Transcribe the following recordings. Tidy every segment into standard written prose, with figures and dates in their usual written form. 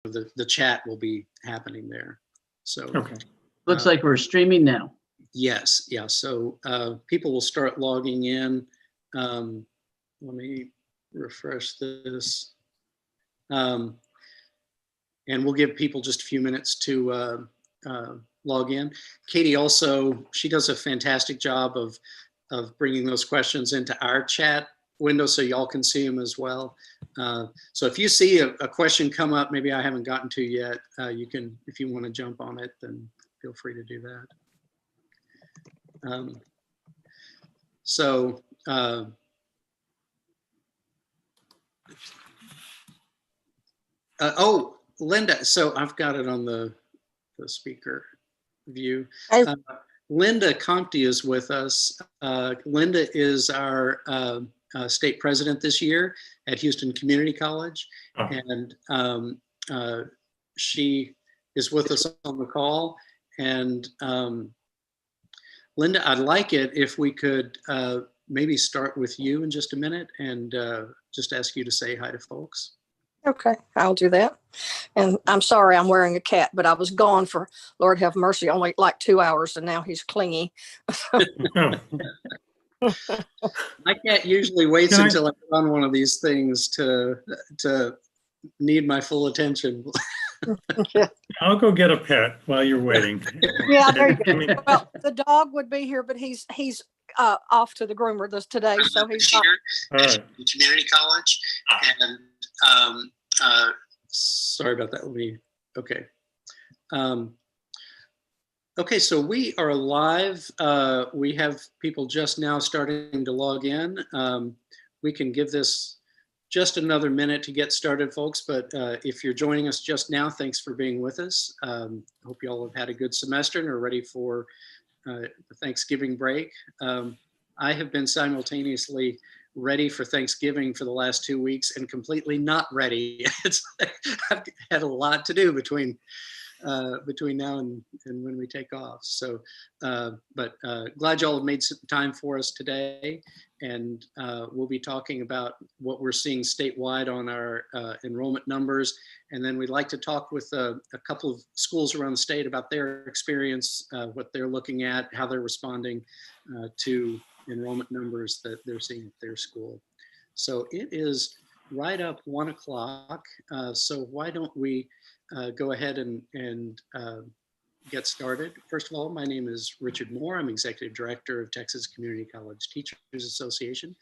the chat will be happening there. So Okay. Looks like we're streaming now. yes, yeah. So people will start logging in. Let me refresh this. And we'll give people just a few minutes to log in. Katie also, she does a fantastic job of bringing those questions into our chat window so y'all can see them as well. So if you see a question come up, maybe I haven't gotten to yet, you can, if you want to jump on it, then feel free to do that. Oh, Linda, so I've got it on the speaker view. Linda Compte is with us. Linda is our state president this year at Houston Community College. Oh. And she is with us on the call. And Linda, I'd like it if we could maybe start with you in just a minute and just ask you to say hi to folks. Okay, I'll do that. And I'm sorry I'm wearing a cat, but I was gone for, Lord have mercy, only like 2 hours, and now he's clingy. My cat usually waits until I run one of these things to need my full attention. I'll go get a pet while you're waiting. Yeah, there you go. Well, the dog would be here, but he's off to the groomer today, so he's not. Right. Community college, and sorry about that. Let me. Okay. Okay, so we are live. We have people just now starting to log in. We can give this just another minute to get started, folks, but if you're joining us just now, thanks for being with us. Hope you all have had a good semester and are ready for the Thanksgiving break. I have been simultaneously ready for Thanksgiving for the last 2 weeks and completely not ready. I've had a lot to do between now and when we take off. So, but glad y'all have made some time for us today. And we'll be talking about what we're seeing statewide on our enrollment numbers. And then we'd like to talk with a couple of schools around the state about their experience, what they're looking at, how they're responding to enrollment numbers that they're seeing at their school. So it is right up 1 o'clock. So why don't we go ahead and get started. First of all, my name is Richard Moore. I'm Executive Director of Texas Community College Teachers Association.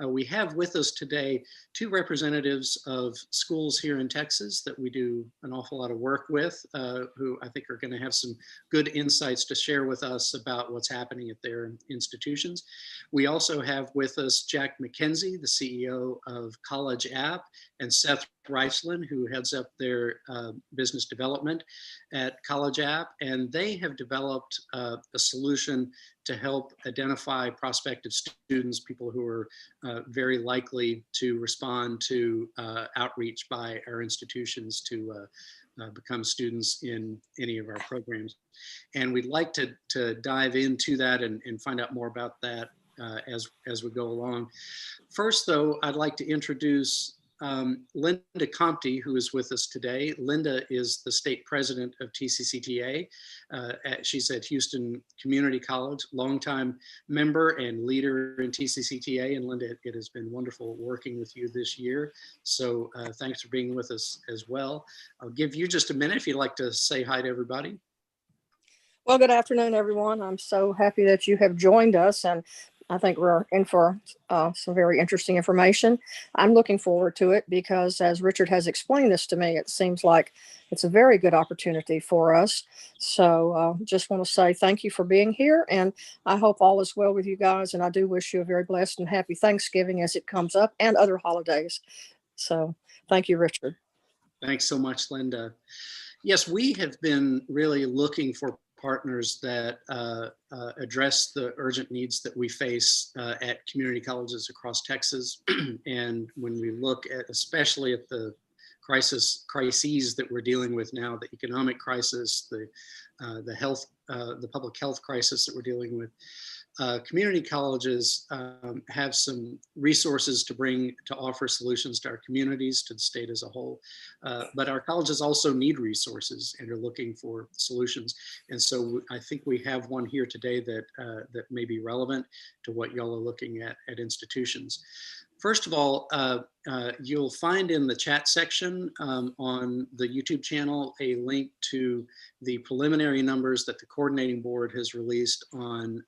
We have with us today 2 representatives of schools here in Texas that we do an awful lot of work with, who I think are going to have some good insights to share with us about what's happening at their institutions. We also have with us Jack MacKenzie, the CEO of College App, and Seth Reichlin, who heads up their business development at College App, and they have developed a solution to help identify prospective students, people who are very likely to respond to outreach by our institutions to become students in any of our programs. And we'd like to dive into that and find out more about that as we go along. First, though, I'd like to introduce Linda Compte, who is with us today. Linda is the state president of Tccta. She's at Houston Community College, longtime member and leader in Tccta. And Linda, it has been wonderful working with you this year. So thanks for being with us as well. I'll give you just a minute if you'd like to say hi to everybody. Well, good afternoon, everyone. I'm so happy that you have joined us, and I think we're in for some very interesting information. I'm looking forward to it because, as Richard has explained this to me, it seems like it's a very good opportunity for us. So just want to say thank you for being here, and I hope all is well with you guys. And I do wish you a very blessed and happy Thanksgiving as it comes up, and other holidays. So thank you, Richard. Thanks so much, Linda. Yes, we have been really looking for partners that address the urgent needs that we face at community colleges across Texas. And when we look at, especially at the crises that we're dealing with now, the economic crisis, the public health crisis that we're dealing with, community colleges have some resources to offer solutions to our communities, to the state as a whole. But our colleges also need resources and are looking for solutions. And so I think we have one here today that may be relevant to what y'all are looking at institutions. First of all, you'll find in the chat section on the YouTube channel a link to the preliminary numbers that the coordinating board has released on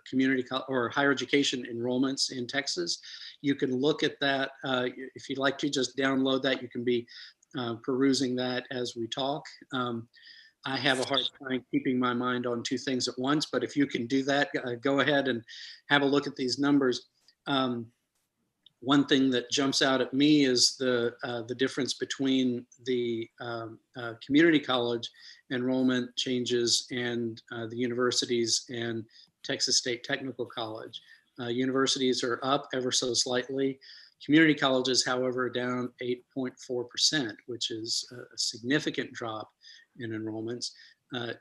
community or higher education enrollments in Texas. You can look at that. If you'd like to just download that, you can be perusing that as we talk. I have a hard time keeping my mind on two things at once, but if you can do that, go ahead and have a look at these numbers. One thing that jumps out at me is the difference between the community college enrollment changes and the universities and Texas State Technical College. Universities are up ever so slightly. Community colleges, however, are down 8.4%, which is a significant drop in enrollments.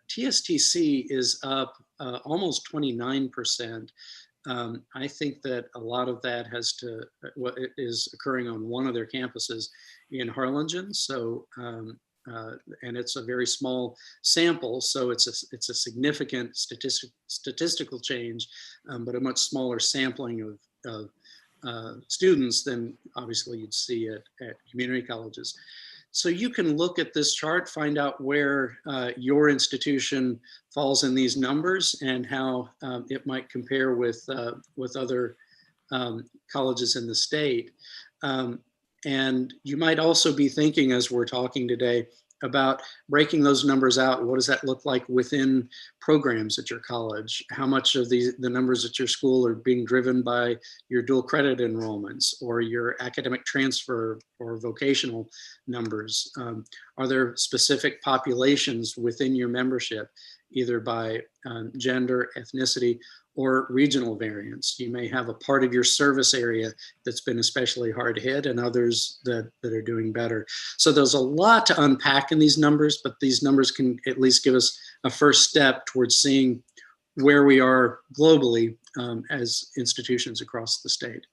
TSTC is up almost 29%. I think that a lot of that is occurring on one of their campuses in Harlingen. So, and it's a very small sample, so it's a significant statistical change, but a much smaller sampling of students than obviously you'd see at community colleges. So you can look at this chart, find out where your institution falls in these numbers and how it might compare with other colleges in the state. And you might also be thinking, as we're talking today, about breaking those numbers out. What does that look like within programs at your college? How much of the numbers at your school are being driven by your dual credit enrollments or your academic transfer or vocational numbers? Are there specific populations within your membership, either by gender, ethnicity, or regional variance? You may have a part of your service area that's been especially hard hit and others that are doing better. So there's a lot to unpack in these numbers, but these numbers can at least give us a first step towards seeing where we are globally as institutions across the state.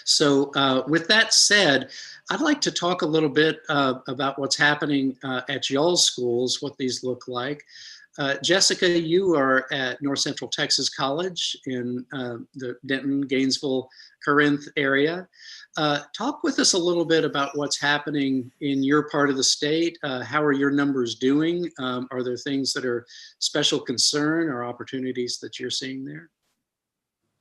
So with that said, I'd like to talk a little bit about what's happening at y'all's schools, what these look like. Jessica, you are at North Central Texas College in the Denton, Gainesville, Corinth area. Talk with us a little bit about what's happening in your part of the state. How are your numbers doing? Are there things that are special concern or opportunities that you're seeing there?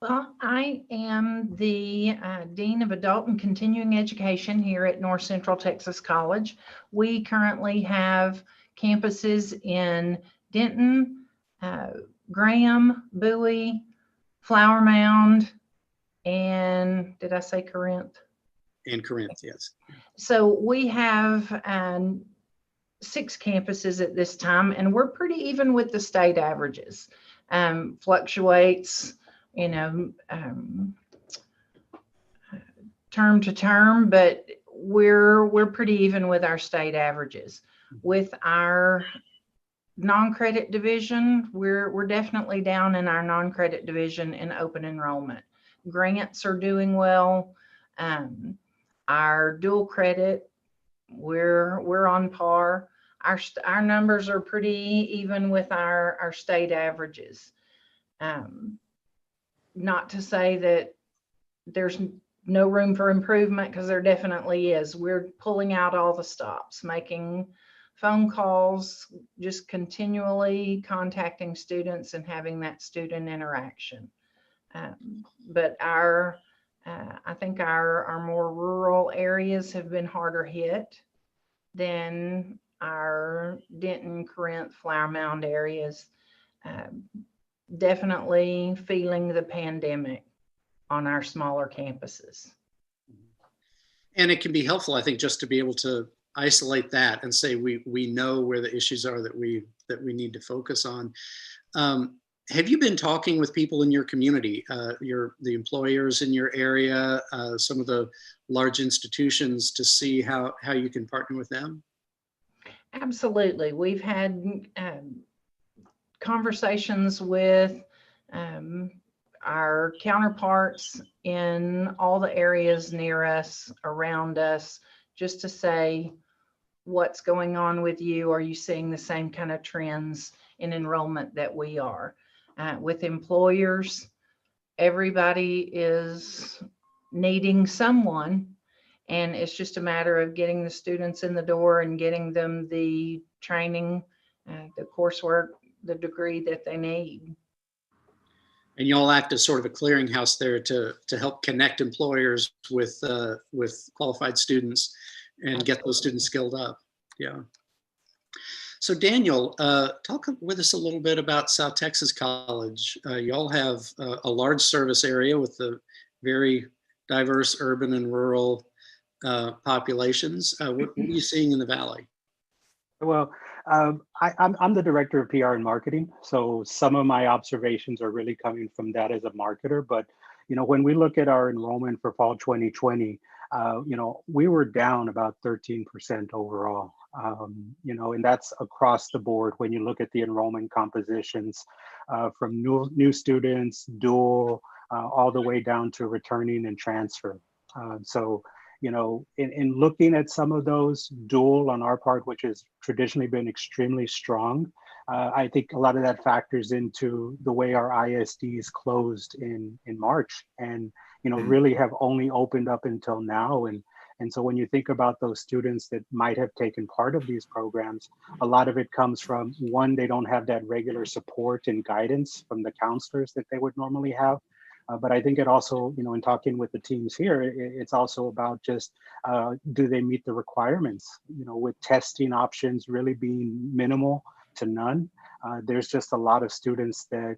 Well, I am the Dean of Adult and Continuing Education here at North Central Texas College. We currently have campuses in Denton, Graham, Bowie, Flower Mound, and did I say Corinth? In Corinth, yes. So we have 6 campuses at this time, and we're pretty even with the state averages. Fluctuates, you know, term to term, but we're pretty even with our state averages. With our non-credit division, we're definitely down in our non-credit division in open enrollment. Grants are doing well. Our dual credit, we're on par. Our numbers are pretty even with our state averages. Not to say that there's no room for improvement, because there definitely is. We're pulling out all the stops, making phone calls, just continually contacting students and having that student interaction. But I think our more rural areas have been harder hit than our Denton, Corinth, Flower Mound areas. Definitely feeling the pandemic on our smaller campuses. And it can be helpful, I think, just to be able to isolate that and say we know where the issues are that we need to focus on. Have you been talking with people in your community, the employers in your area, some of the large institutions, to see how you can partner with them? Absolutely. We've had conversations with our counterparts in all the areas near us, around us, just to say, what's going on with you? Are you seeing the same kind of trends in enrollment that we are? With employers, everybody is needing someone, and it's just a matter of getting the students in the door and getting them the training, the coursework, the degree that they need. And y'all act as sort of a clearinghouse there to help connect employers with qualified students and get those students skilled up. Yeah. So Daniel, talk with us a little bit about South Texas College. Y'all have a large service area with the very diverse urban and rural populations. What are you seeing in the Valley? Well, I'm the director of PR and marketing, so some of my observations are really coming from that as a marketer. But when we look at our enrollment for fall 2020, we were down about 13% overall. And that's across the board when you look at the enrollment compositions from new students, dual, all the way down to returning and transfer. In looking at some of those, dual on our part, which has traditionally been extremely strong, I think a lot of that factors into the way our ISDs closed in March and, really have only opened up until now. And so when you think about those students that might have taken part of these programs, a lot of it comes from, one, they don't have that regular support and guidance from the counselors that they would normally have. But I think it also, in talking with the teams here, it's also about just, do they meet the requirements? With testing options really being minimal to none, there's just a lot of students that,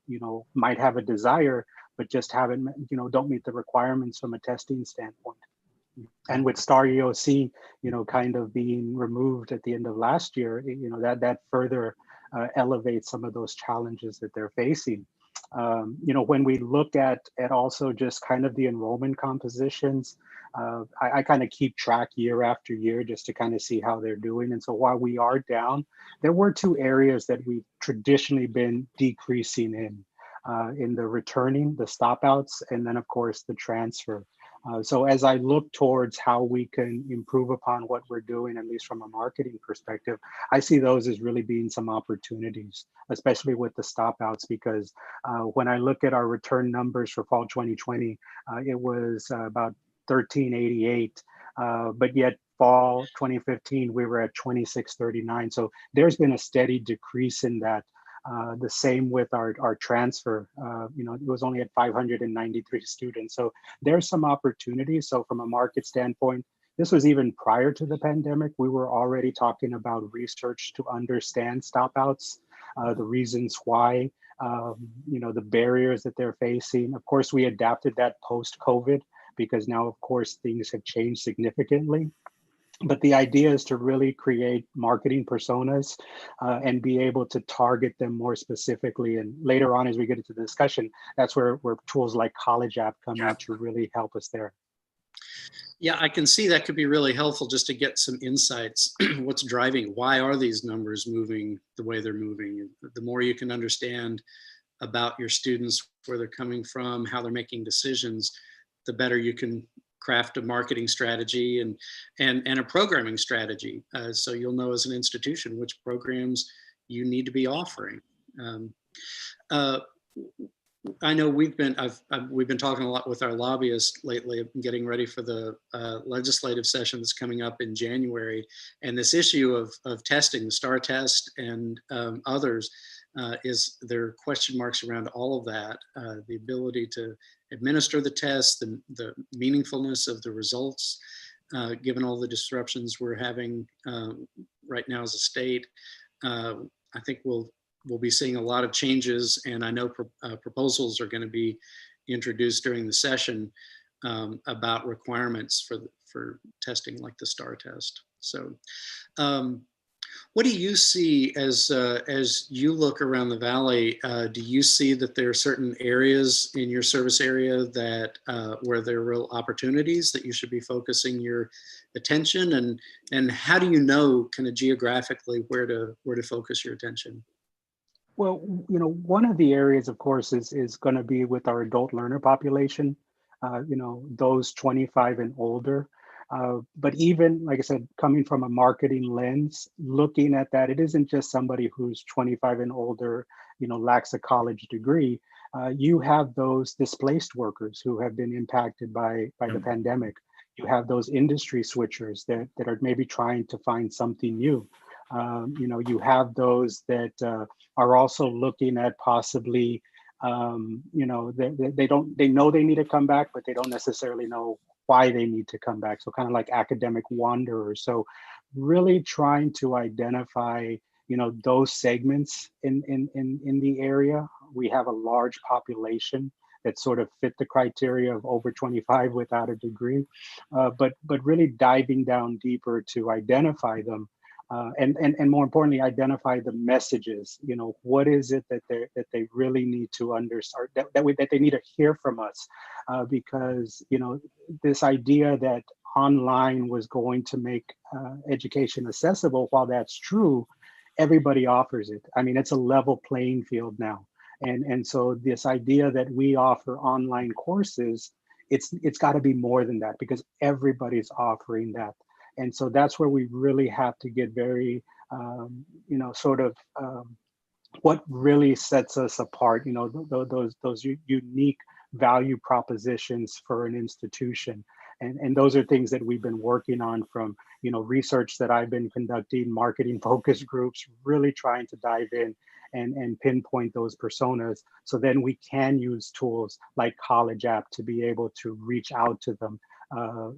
might have a desire, but just haven't, don't meet the requirements from a testing standpoint. And with STAR EOC, kind of being removed at the end of last year, that further elevates some of those challenges that they're facing. When we look at also just kind of the enrollment compositions, I kind of keep track year after year just to kind of see how they're doing. And so while we are down, there were two areas that we've traditionally been decreasing in the returning, the stop outs, and then of course the transfer. So as I look towards how we can improve upon what we're doing, at least from a marketing perspective, I see those as really being some opportunities, especially with the stop outs, because when I look at our return numbers for fall 2020, it was about 1388, but yet fall 2015, we were at 2639. So there's been a steady decrease in that. The same with our transfer, it was only at 593 students. So there's some opportunities. So from a market standpoint, this was even prior to the pandemic. We were already talking about research to understand stop outs, the reasons why, the barriers that they're facing. Of course, we adapted that post-COVID because now, of course, things have changed significantly. But the idea is to really create marketing personas and be able to target them more specifically. And later on, as we get into the discussion, that's where tools like College App come in to really help us there. Yeah, I can see that could be really helpful just to get some insights. What's driving? Why are these numbers moving the way they're moving? The more you can understand about your students, where they're coming from, how they're making decisions, the better you can craft a marketing strategy and a programming strategy. So you'll know as an institution which programs you need to be offering. I know we've been talking a lot with our lobbyists lately, getting ready for the legislative session that's coming up in January, and this issue of testing, the STAR test and others, there are question marks around all of that, the ability to administer the test, the meaningfulness of the results, given all the disruptions we're having right now as a state. I think we'll be seeing a lot of changes, and I know proposals are going to be introduced during the session about requirements for testing like the STAR test. So what do you see as you look around the Valley? Do you see that there are certain areas in your service area that where there are real opportunities that you should be focusing your attention, and how do you know kind of geographically where to focus your attention? Well, one of the areas, of course, is going to be with our adult learner population, those 25 and older. But even, like I said, coming from a marketing lens, looking at that, it isn't just somebody who's 25 and older, lacks a college degree. You have those displaced workers who have been impacted by the pandemic. You have those industry switchers that are maybe trying to find something new. You have those that are also looking at possibly, they know they need to come back, but they don't necessarily know why they need to come back. So kind of like academic wanderers. So really trying to identify, those segments in the area. We have a large population that sort of fit the criteria of over 25 without a degree, but really diving down deeper to identify them. And more importantly, identify the messages. What is it that they really need to understand, that they need to hear from us, because this idea that online was going to make education accessible, while that's true, everybody offers it. I mean, it's a level playing field now, and so this idea that we offer online courses, it's got to be more than that, because everybody's offering that. And so that's where we really have to get very, what really sets us apart, those unique value propositions for an institution. And those are things that we've been working on from, research that I've been conducting, marketing focus groups, really trying to dive in and pinpoint those personas. So then we can use tools like College App to be able to reach out to them,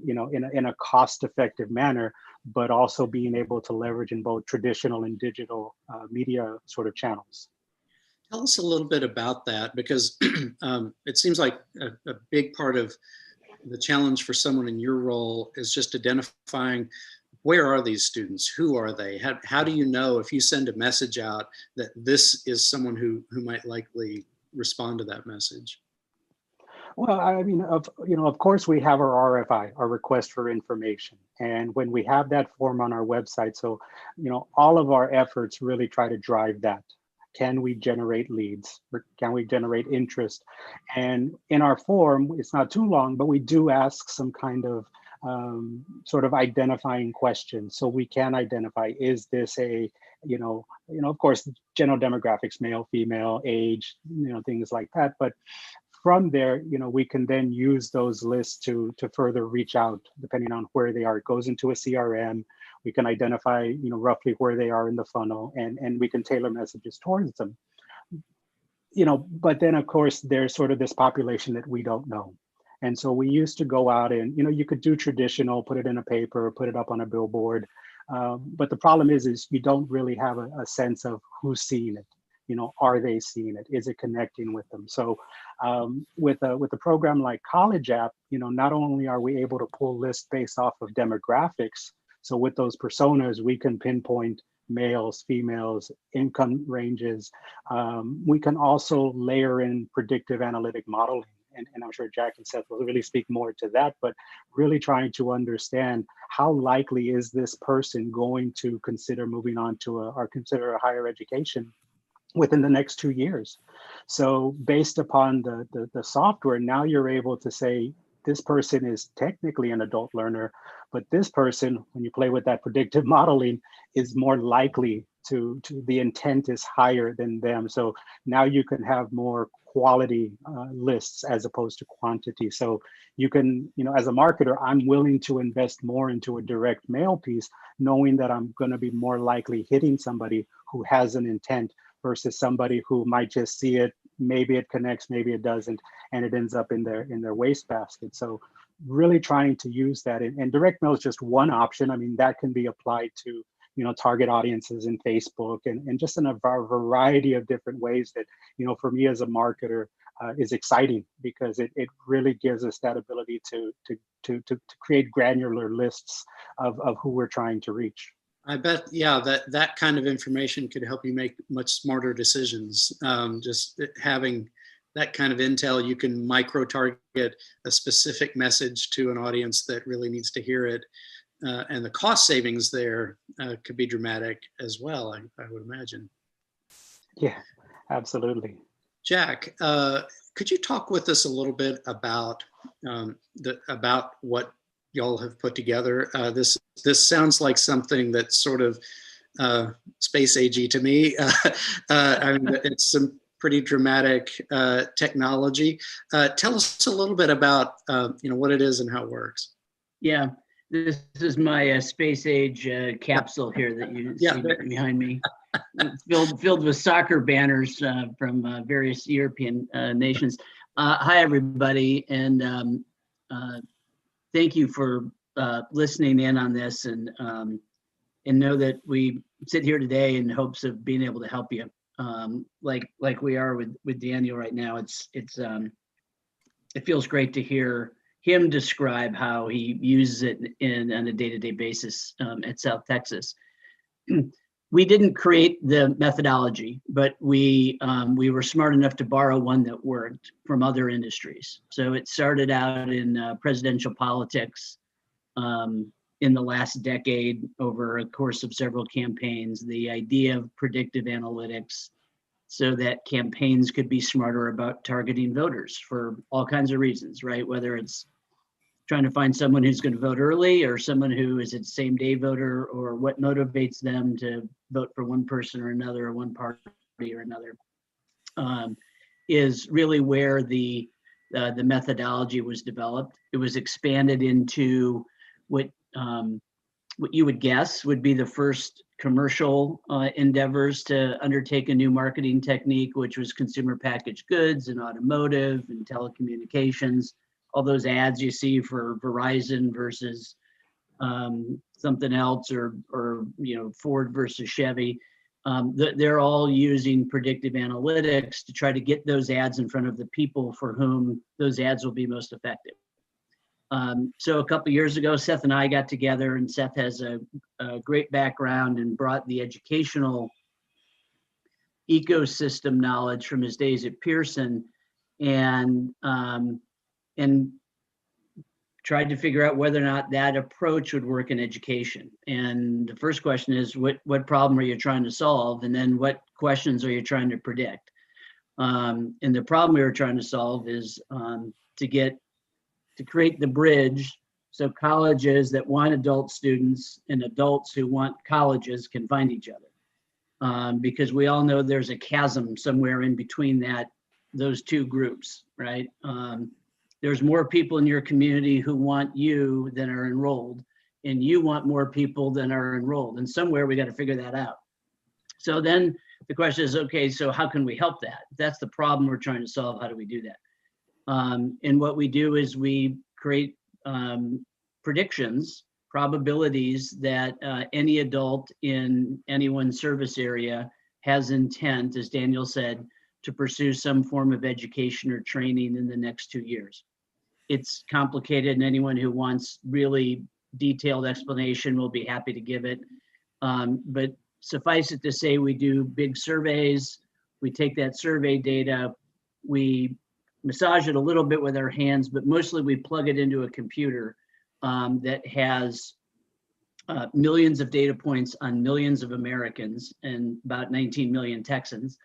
in a cost-effective manner, but also being able to leverage in both traditional and digital media sort of channels. Tell us a little bit about that, because it seems like a big part of the challenge for someone in your role is just identifying, where are these students? Who are they? How do you know, if you send a message out, that this is someone who might likely respond to that message? Well, I mean, of course, we have our RFI, our request for information. And when we have that form on our website, so, all of our efforts really try to drive that. Can we generate leads? Or can we generate interest? And in our form, it's not too long, but we do ask some kind of sort of identifying questions. So we can identify, is this a, of course, general demographics, male, female, age, things like that. But from there, we can then use those lists to further reach out, depending on where they are. It goes into a CRM. We can identify, roughly where they are in the funnel, and we can tailor messages towards them. But then of course, there's sort of this population that we don't know. And so we used to go out and, you could do traditional, put it in a paper, put it up on a billboard. But the problem is you don't really have a sense of who's seeing it. Are they seeing it? Is it connecting with them? So with a program like College App, not only are we able to pull lists based off of demographics, so with those personas, we can pinpoint males, females, income ranges. We can also layer in predictive analytic modeling. And I'm sure Jack and Seth will really speak more to that, but really trying to understand how likely is this person going to consider moving on to or consider a higher education within the next 2 years. So based upon the software, now you're able to say, this person is technically an adult learner, but this person, when you play with that predictive modeling, is more likely to the intent is higher than them. So now you can have more quality lists as opposed to quantity. So you can, as a marketer, I'm willing to invest more into a direct mail piece, knowing that I'm going to be more likely hitting somebody who has an intent versus somebody who might just see it, maybe it connects, maybe it doesn't, and it ends up in their wastebasket. So really trying to use that, and direct mail is just one option. I mean, that can be applied to target audiences in Facebook and just in a variety of different ways that, for me as a marketer is exciting, because it really gives us that ability to create granular lists of who we're trying to reach. I bet, yeah, that kind of information could help you make much smarter decisions. Just having that kind of intel, you can micro-target a specific message to an audience that really needs to hear it. And the cost savings there could be dramatic as well, I would imagine. Yeah, Absolutely. Jack, could you talk with us a little bit about about what y'all have put together? This sounds like something that's sort of space agey to me. I mean, it's some pretty dramatic technology. Tell us a little bit about what it is and how it works. Yeah, this is my space age capsule here that you see behind me. It's filled with soccer banners from various European nations. Hi, everybody, and thank you for listening in on this, and know that we sit here today in hopes of being able to help you, like we are with Daniel right now. It feels great to hear him describe how he uses it on a day-to-day basis at South Texas. We didn't create the methodology, but we were smart enough to borrow one that worked from other industries. So it started out in presidential politics in the last decade over a course of several campaigns. The idea of predictive analytics so that campaigns could be smarter about targeting voters for all kinds of reasons, right? Whether it's trying to find someone who's going to vote early or someone who is a same day voter, or what motivates them to vote for one person or another, or one party or another, is really where the methodology was developed. It was expanded into what you would guess would be the first commercial endeavors to undertake a new marketing technique, which was consumer packaged goods and automotive and telecommunications. All those ads you see for Verizon versus something else, or Ford versus Chevy, they're all using predictive analytics to try to get those ads in front of the people for whom those ads will be most effective. So a couple of years ago, Seth and I got together, and Seth has a great background and brought the educational ecosystem knowledge from his days at Pearson, and tried to figure out whether or not that approach would work in education. And the first question is, what problem are you trying to solve? And then what questions are you trying to predict? And the problem we were trying to solve is to create the bridge so colleges that want adult students and adults who want colleges can find each other. Because we all know there's a chasm somewhere in between those two groups, right? There's more people in your community who want you than are enrolled, and you want more people than are enrolled. And somewhere we got to figure that out. So then the question is, okay, so how can we help that? If that's the problem we're trying to solve, how do we do that? And what we do is we create predictions, probabilities that any adult in anyone's service area has intent, as Daniel said, to pursue some form of education or training in the next 2 years. It's complicated, and anyone who wants really detailed explanation will be happy to give it. But suffice it to say, we do big surveys. We take that survey data, we massage it a little bit with our hands, but mostly we plug it into a computer that has millions of data points on millions of Americans and about 19 million Texans.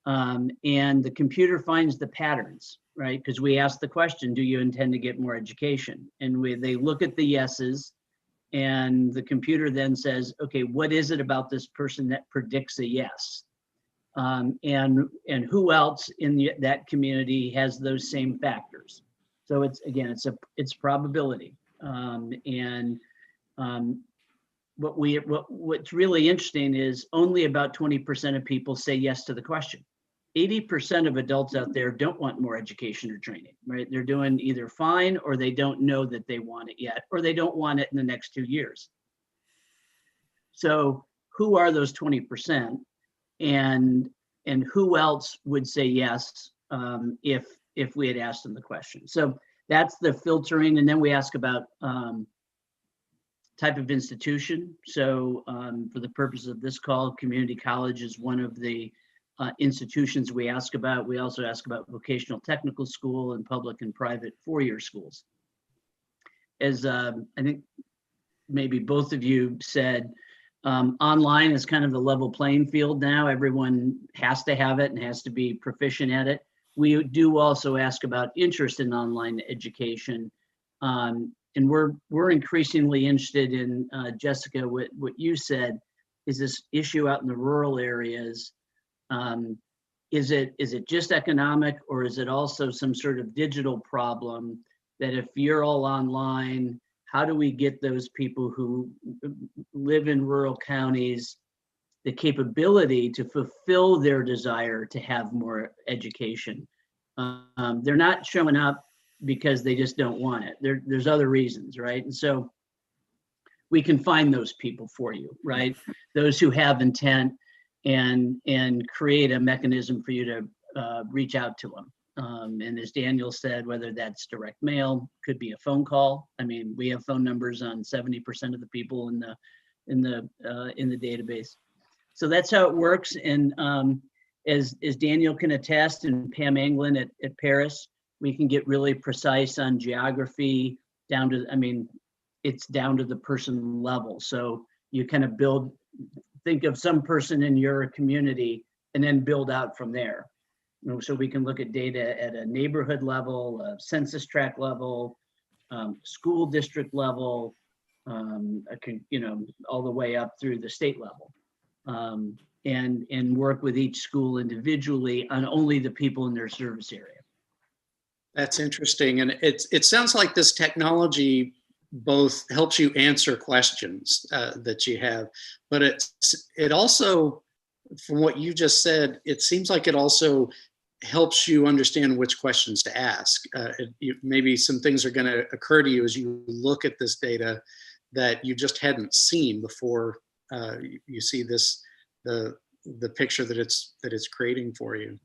And the computer finds the patterns, right? Because we ask the question, do you intend to get more education? And they look at the yeses, and the computer then says, okay, what is it about this person that predicts a yes? And who else in that community has those same factors? So it's probability. What's really interesting is only about 20% of people say yes to the question. 80% of adults out there don't want more education or training, right? They're doing either fine, or they don't know that they want it yet, or they don't want it in the next 2 years. So who are those 20%? And who else would say yes if we had asked them the question? So that's the filtering. And then we ask about type of institution. So for the purpose of this call, community college is one of the institutions we ask about. We also ask about vocational technical school and public and private four-year schools. As I think maybe both of you said, Online is kind of the level playing field now. Everyone has to have it and has to be proficient at it. We do also ask about interest in online education. And we're increasingly interested in, Jessica, what you said, is this issue out in the rural areas. Is it just economic, or is it also some sort of digital problem that if you're all online, how do we get those people who live in rural counties the capability to fulfill their desire to have more education? They're not showing up because they just don't want it. There's other reasons, right? And so we can find those people for you, right? Those who have intent, and create a mechanism for you to reach out to them. And as Daniel said, whether that's direct mail, could be a phone call. I mean, we have phone numbers on 70% of the people in the database. So that's how it works. And as Daniel can attest, and Pam Anglin at Paris, we can get really precise on geography down to, I mean, it's down to the person level. So you kind of think of some person in your community and then build out from there. You know, so we can look at data at a neighborhood level, a census tract level, school district level, all the way up through the state level, and work with each school individually on only the people in their service area. That's interesting. And it sounds like this technology both helps you answer questions that you have, but it also, from what you just said, it seems like it also helps you understand which questions to ask. Maybe some things are going to occur to you as you look at this data that you just hadn't seen before you see the picture that it's creating for you.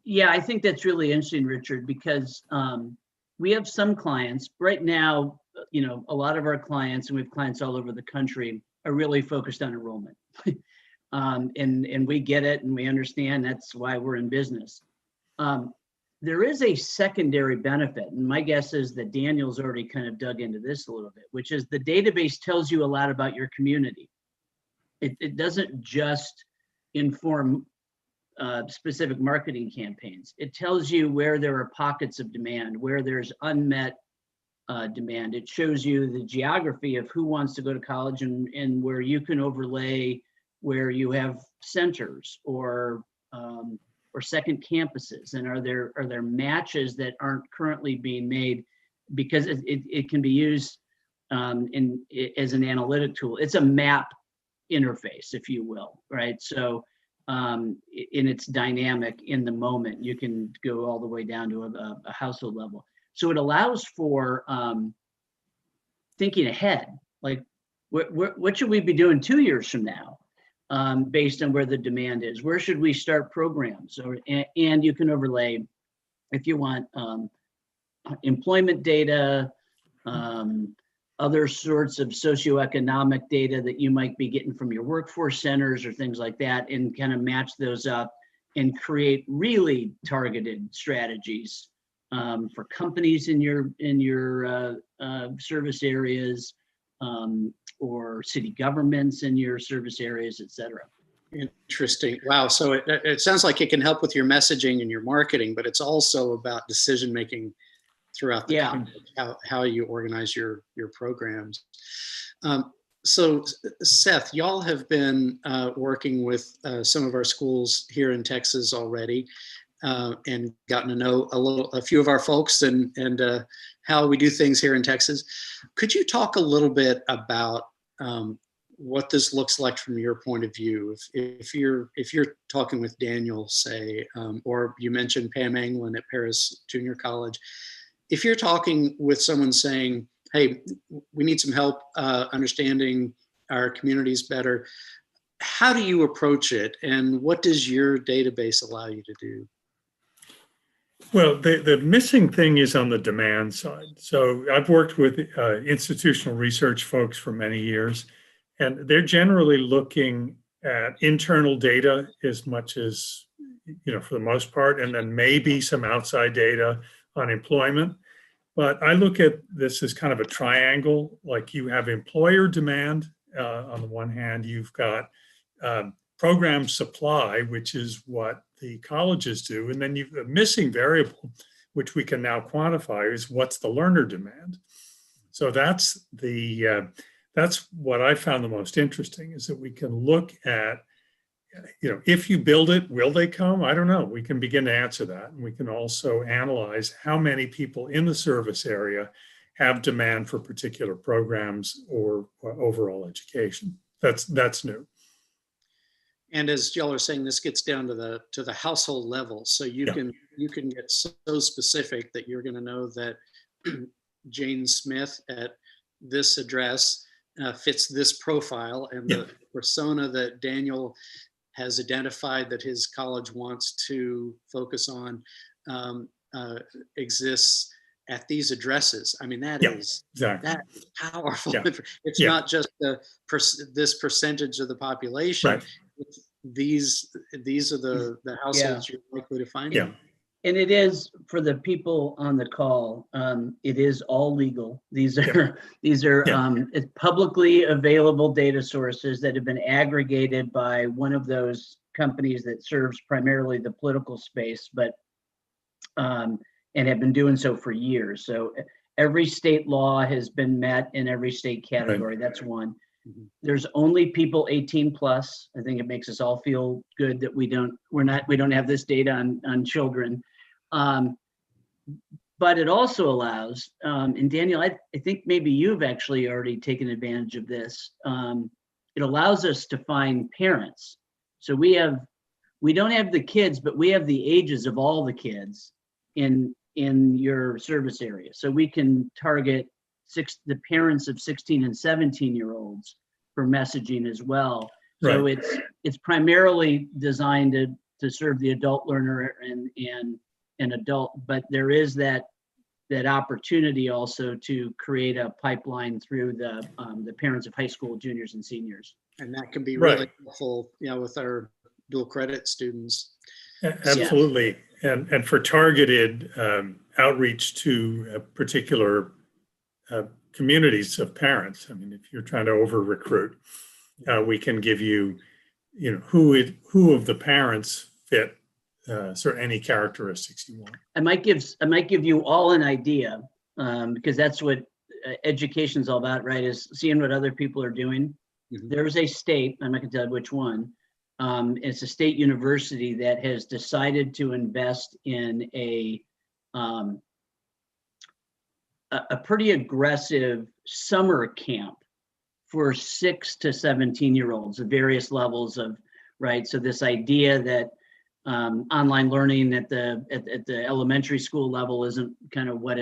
Yeah, I think that's really interesting, Richard, because we have some clients right now. You know, a lot of our clients, and we have clients all over the country, are really focused on enrollment. And we get it, and we understand that's why we're in business. There is a secondary benefit, and my guess is that Daniel's already kind of dug into this a little bit, which is the database tells you a lot about your community. It doesn't just inform specific marketing campaigns. It tells you where there are pockets of demand, where there's unmet demand. It shows you the geography of who wants to go to college, and where you can overlay where you have centers or second campuses, and are there matches that aren't currently being made, because it can be used as an analytic tool. It's a map interface, if you will, right? So in its dynamic in the moment, you can go all the way down to a household level. So it allows for thinking ahead, like what should we be doing 2 years from now, based on where the demand is? Where should we start programs? And you can overlay, if you want, employment data, other sorts of socioeconomic data that you might be getting from your workforce centers or things like that, and kind of match those up and create really targeted strategies for companies in your service areas, or city governments in your service areas, et cetera. Interesting. Wow. So it sounds like it can help with your messaging and your marketing, but it's also about decision-making throughout the college, how you organize your programs. So Seth, y'all have been working with some of our schools here in Texas already, and gotten to know a few of our folks and how we do things here in Texas. Could you talk a little bit about what this looks like from your point of view? If you're talking with Daniel, say, or you mentioned Pam Anglin at Paris Junior College, if you're talking with someone saying, hey, we need some help understanding our communities better, how do you approach it, and what does your database allow you to do? Well, the missing thing is on the demand side. So I've worked with institutional research folks for many years, and they're generally looking at internal data as much as, for the most part, and then maybe some outside data on employment. But I look at this as kind of a triangle, like you have employer demand on the one hand. You've got program supply, which is what the colleges do. And then you've a missing variable, which we can now quantify, is what's the learner demand. So that's what I found the most interesting, is that we can look at, if you build it, will they come? I don't know. We can begin to answer that. And we can also analyze how many people in the service area have demand for particular programs or overall education. That's new. And as y'all are saying, this gets down to the household level. So you can get so specific that you're going to know that Jane Smith at this address fits this profile, and the persona that Daniel has identified that his college wants to focus on exists at these addresses. I mean, that is powerful. It's not just this percentage of the population. Right. These are the households you're likely to find. Yeah. And it is, for the people on the call, it is all legal. These are it's publicly available data sources that have been aggregated by one of those companies that serves primarily the political space, but and have been doing so for years. So every state law has been met in every state category. Right. That's one. Mm-hmm. There's only people 18 plus. I think it makes us all feel good that we don't have this data on children. But it also allows, and Daniel, I think maybe you've actually already taken advantage of this. It allows us to find parents. So we don't have the kids, but we have the ages of all the kids in your service area. So we can target the parents of 16 and 17-year-olds for messaging as well. Right. So it's primarily designed to serve the adult learner and adult, but there is that opportunity also to create a pipeline through the parents of high school juniors and seniors. And that can be really helpful, with our dual credit students. Absolutely. Yeah. And for targeted outreach to particular communities of parents. I mean, if you're trying to over recruit, we can give you, who of the parents fit any characteristics you want. I might give you all an idea, because that's what education's all about, right? Is seeing what other people are doing. Mm-hmm. There's a state, I'm not gonna tell you which one. It's a state university that has decided to invest in a pretty aggressive summer camp for 6 to 17-year-olds at various levels of, right? So this idea that online learning at the elementary school level isn't kind of what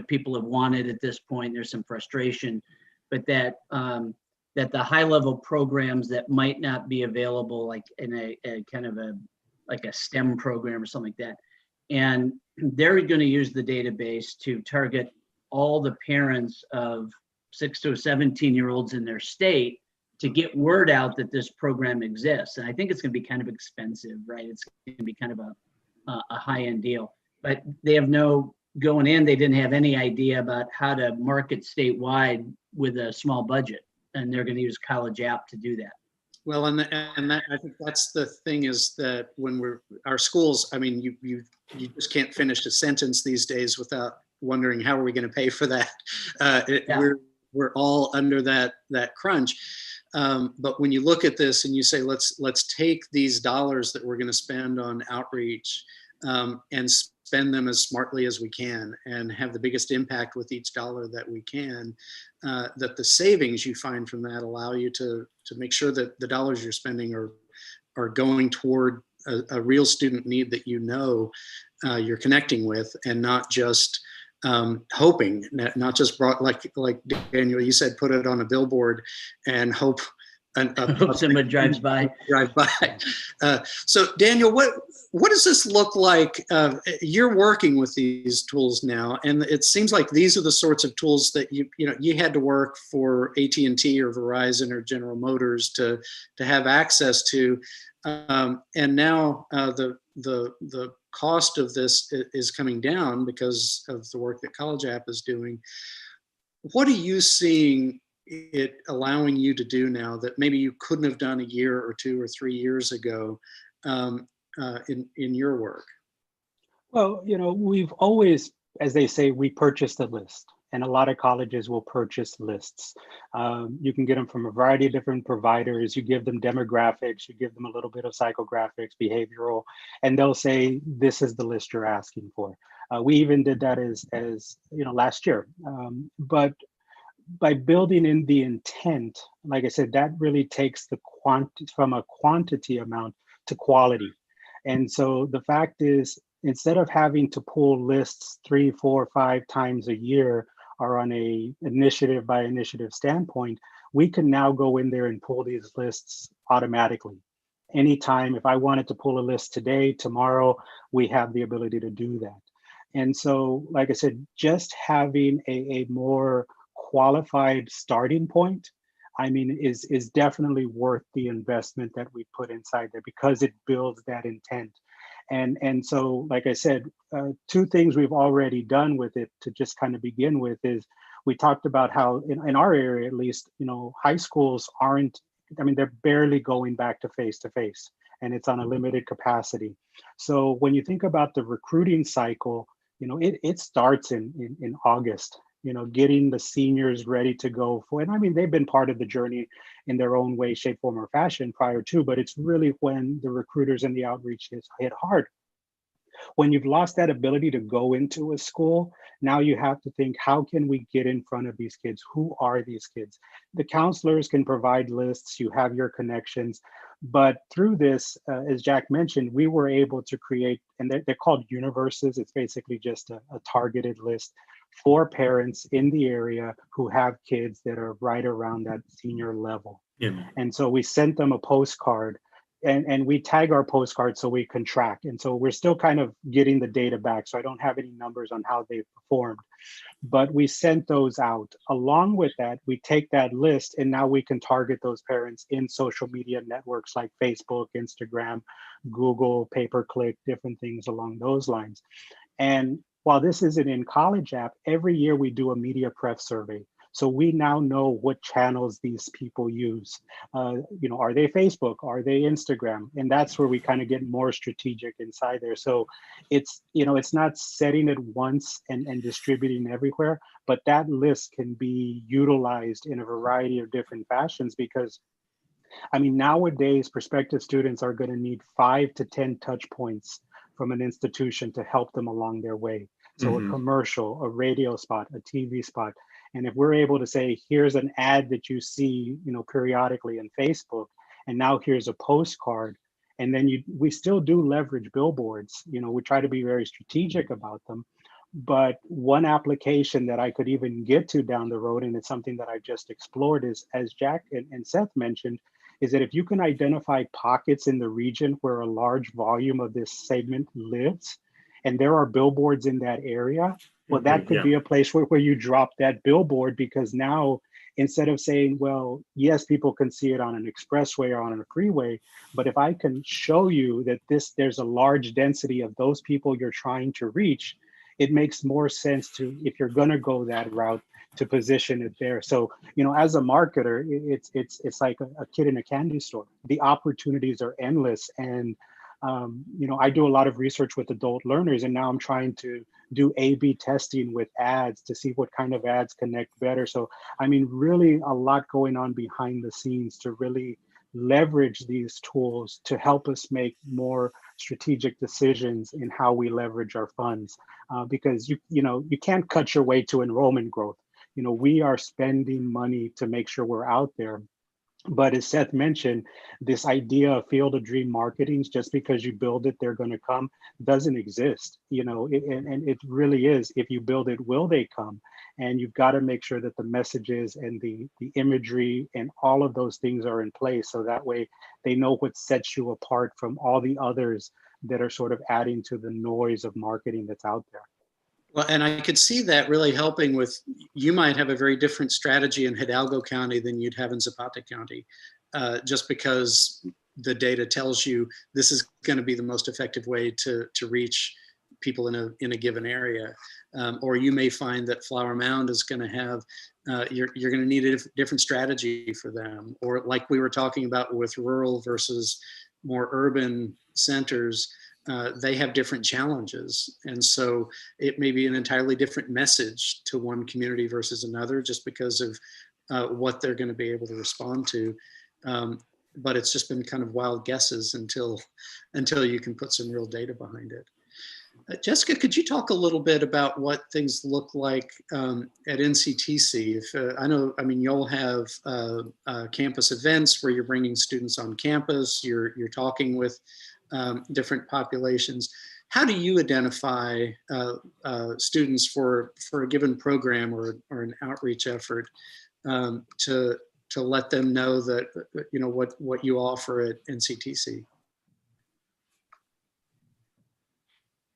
people have wanted at this point. There's some frustration, but that the high level programs that might not be available, like in a kind of like a STEM program or something like that. And they're going to use the database to target all the parents of 6 to 17-year-olds in their state to get word out that this program exists. And I think it's going to be kind of expensive, right? It's going to be kind of a high-end deal. But they have going in, they didn't have any idea about how to market statewide with a small budget. And they're going to use College App to do that. Well, and I think that's the thing, is that when our schools, I mean, you just can't finish a sentence these days without wondering, how are we going to pay for that? We're all under that crunch. But when you look at this and you say, let's take these dollars that we're going to spend on outreach and spend them as smartly as we can and have the biggest impact with each dollar that we can, that the savings you find from that allow you to make sure that the dollars you're spending are going toward a real student need that you're connecting with, and not just hoping, not just brought, like Daniel, you said, put it on a billboard and hope somebody drives by. So Daniel, what does this look like? You're working with these tools now, and it seems like these are the sorts of tools that you had to work for AT&T or Verizon or General Motors to have access to, and now the cost of this is coming down because of the work that College App is doing. What are you seeing it allowing you to do now that maybe you couldn't have done a year or 2 or 3 years ago in your work? Well, we've always, as they say, we purchase the list, and a lot of colleges will purchase lists. You can get them from a variety of different providers. You give them demographics, you give them a little bit of psychographics, behavioral, and they'll say, this is the list you're asking for. We even did that as last year. But by building in the intent, like I said, that really takes the from a quantity amount to quality. And so the fact is, instead of having to pull lists 3, 4, 5 times a year or on a initiative by initiative standpoint, we can now go in there and pull these lists automatically. Anytime, if I wanted to pull a list today, tomorrow, we have the ability to do that. And so, like I said, just having a more qualified starting point, I mean, is definitely worth the investment that we put inside there, because it builds that intent. And so, like I said, 2 things we've already done with it to just kind of begin with is, we talked about how in our area, at least, high schools aren't, I mean, they're barely going back to face, and it's on a limited capacity. So when you think about the recruiting cycle, it starts in August, getting the seniors ready to go for, and I mean, they've been part of the journey in their own way, shape, form, or fashion prior to, but it's really when the recruiters and the outreach hit hard. When you've lost that ability to go into a school, now you have to think, how can we get in front of these kids? Who are these kids? The counselors can provide lists, you have your connections, but through this, as Jack mentioned, we were able to create, and they're called universes. It's basically just a targeted list for parents in the area who have kids that are right around that senior level. Yeah. And so we sent them a postcard, and we tag our postcard so we can track. And so we're still kind of getting the data back. So I don't have any numbers on how they performed, but we sent those out. Along with that, we take that list, and now we can target those parents in social media networks like Facebook, Instagram, Google, pay-per-click, different things along those lines. And while this isn't in College App, every year we do a media prep survey. So we now know what channels these people use. Are they Facebook? Are they Instagram? And that's where we kind of get more strategic inside there. So it's not setting it once and distributing everywhere, but that list can be utilized in a variety of different fashions, because I mean, nowadays, prospective students are going to need 5 to 10 touch points from an institution to help them along their way. So a commercial, a radio spot, a TV spot. And if we're able to say, here's an ad that you see, periodically in Facebook, and now here's a postcard, and then we still do leverage billboards. We try to be very strategic about them. But one application that I could even get to down the road, and it's something that I just explored, is, as Jack and Seth mentioned, is that if you can identify pockets in the region where a large volume of this segment lives, and there are billboards in that area, well, that could be a place where you drop that billboard, because now, instead of saying, well, yes, people can see it on an expressway or on a freeway, but if I can show you that there's a large density of those people you're trying to reach, it makes more sense to, if you're going to go that route, to position it there. So, as a marketer, it's like a kid in a candy store. The opportunities are endless. And, I do a lot of research with adult learners, and now I'm trying to do A/B testing with ads to see what kind of ads connect better. So, I mean, really a lot going on behind the scenes to really leverage these tools to help us make more strategic decisions in how we leverage our funds, because you can't cut your way to enrollment growth. We are spending money to make sure we're out there. But as Seth mentioned, this idea of field of dream marketing, just because you build it, they're going to come, doesn't exist. And it really is, if you build it, will they come? And you've got to make sure that the messages and the imagery and all of those things are in place, so that way they know what sets you apart from all the others that are sort of adding to the noise of marketing that's out there. Well, and I could see that really helping with, you might have a very different strategy in Hidalgo County than you'd have in Zapata County, just because the data tells you this is going to be the most effective way to reach people in a given area. Or you may find that Flower Mound is going to have, you're going to need a different strategy for them. Or like we were talking about with rural versus more urban centers, they have different challenges. And so it may be an entirely different message to one community versus another, just because of what they're going to be able to respond to. But it's just been kind of wild guesses until you can put some real data behind it. Jessica, could you talk a little bit about what things look like at NCTC? I mean, you'll have campus events where you're bringing students on campus, you're talking with different populations. How do you identify students for a given program or an outreach effort to let them know that, you know, what you offer at NCTC?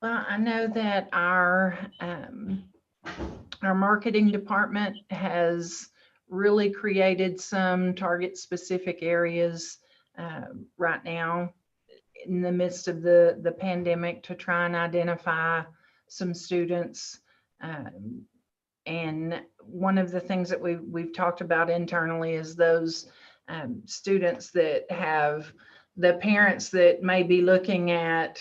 Well, I know that our marketing department has really created some target specific areas right now in the midst of the pandemic to try and identify some students. And one of the things that we've talked about internally is those students that have the parents that may be looking at,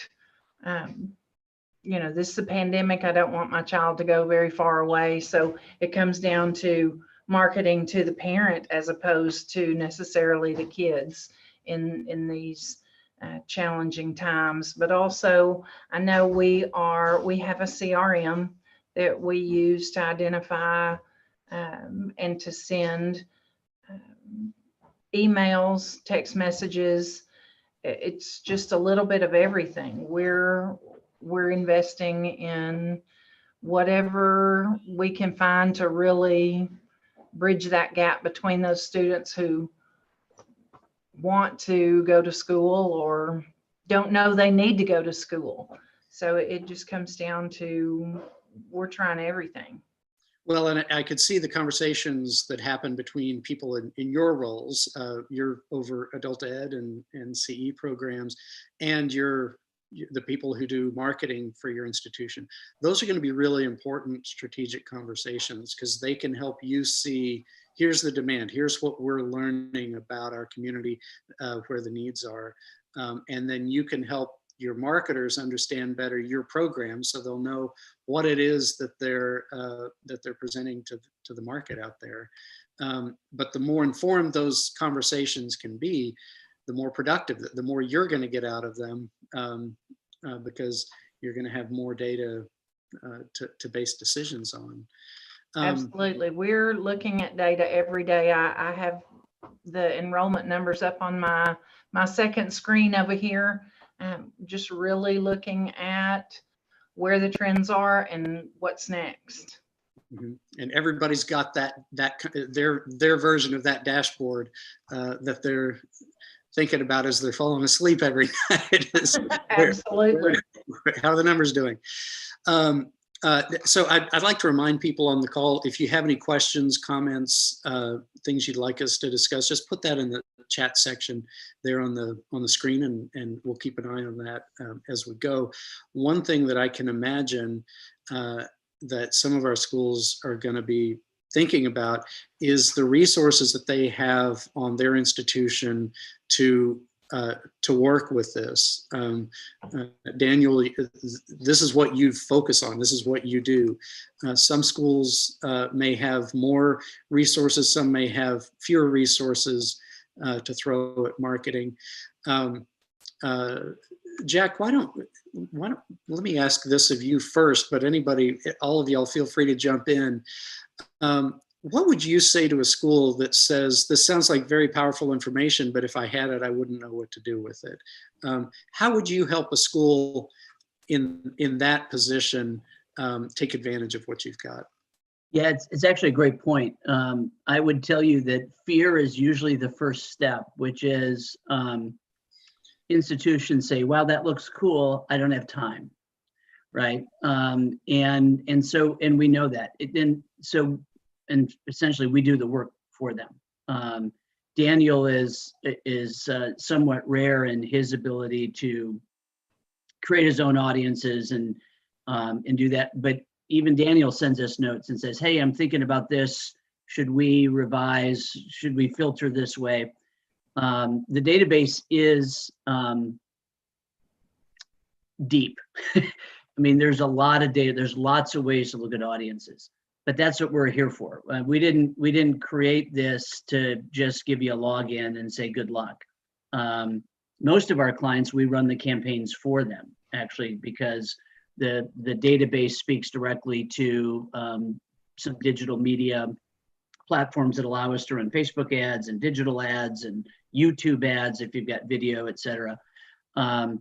you know, this is a pandemic. I don't want my child to go very far away. So it comes down to marketing to the parent as opposed to necessarily the kids in these challenging times. But also, I know we have a CRM that we use to identify and to send emails, text messages. It's just a little bit of everything. We're investing in whatever we can find to really bridge that gap between those students who want to go to school or don't know they need to go to school. So it just comes down to we're trying everything. Well, and I could see the conversations that happen between people in your roles. You're over adult ed and CE programs, and the people who do marketing for your institution. Those are going to be really important strategic conversations because they can help you see, here's the demand, here's what we're learning about our community, where the needs are. And then you can help your marketers understand better your program so they'll know what it is that they're presenting to the market out there. But the more informed those conversations can be, the more productive, the more you're going to get out of them, because you're going to have more data to base decisions on. Absolutely. We're looking at data every day. I have the enrollment numbers up on my second screen over here, just really looking at where the trends are and what's next. Mm-hmm. And everybody's got their version of that dashboard that they're thinking about as they're falling asleep every night. Absolutely. How are the numbers doing? So I'd like to remind people on the call, if you have any questions, comments, things you'd like us to discuss, just put that in the chat section there on the screen, and we'll keep an eye on that as we go. One thing that I can imagine that some of our schools are going to be thinking about is the resources that they have on their institution to work with this. Daniel, this is what you focus on. This is what you do. Some schools may have more resources. Some may have fewer resources to throw at marketing. Jack, why don't let me ask this of you first, but anybody, all of y'all feel free to jump in. What would you say to a school that says, this sounds like very powerful information, but if I had it, I wouldn't know what to do with it? How would you help a school in that position take advantage of what you've got? Yeah, it's actually a great point. I would tell you that fear is usually the first step, which is institutions say, wow, that looks cool, I don't have time, right? And we know that. And essentially we do the work for them. Daniel is somewhat rare in his ability to create his own audiences and do that. But even Daniel sends us notes and says, hey, I'm thinking about this. Should we revise? Should we filter this way? The database is deep. I mean, there's a lot of data. There's lots of ways to look at audiences, but that's what we're here for. We didn't create this to just give you a login and say good luck. Most of our clients, we run the campaigns for them, actually, because the database speaks directly to some digital media platforms that allow us to run Facebook ads and digital ads and YouTube ads if you've got video, et cetera. And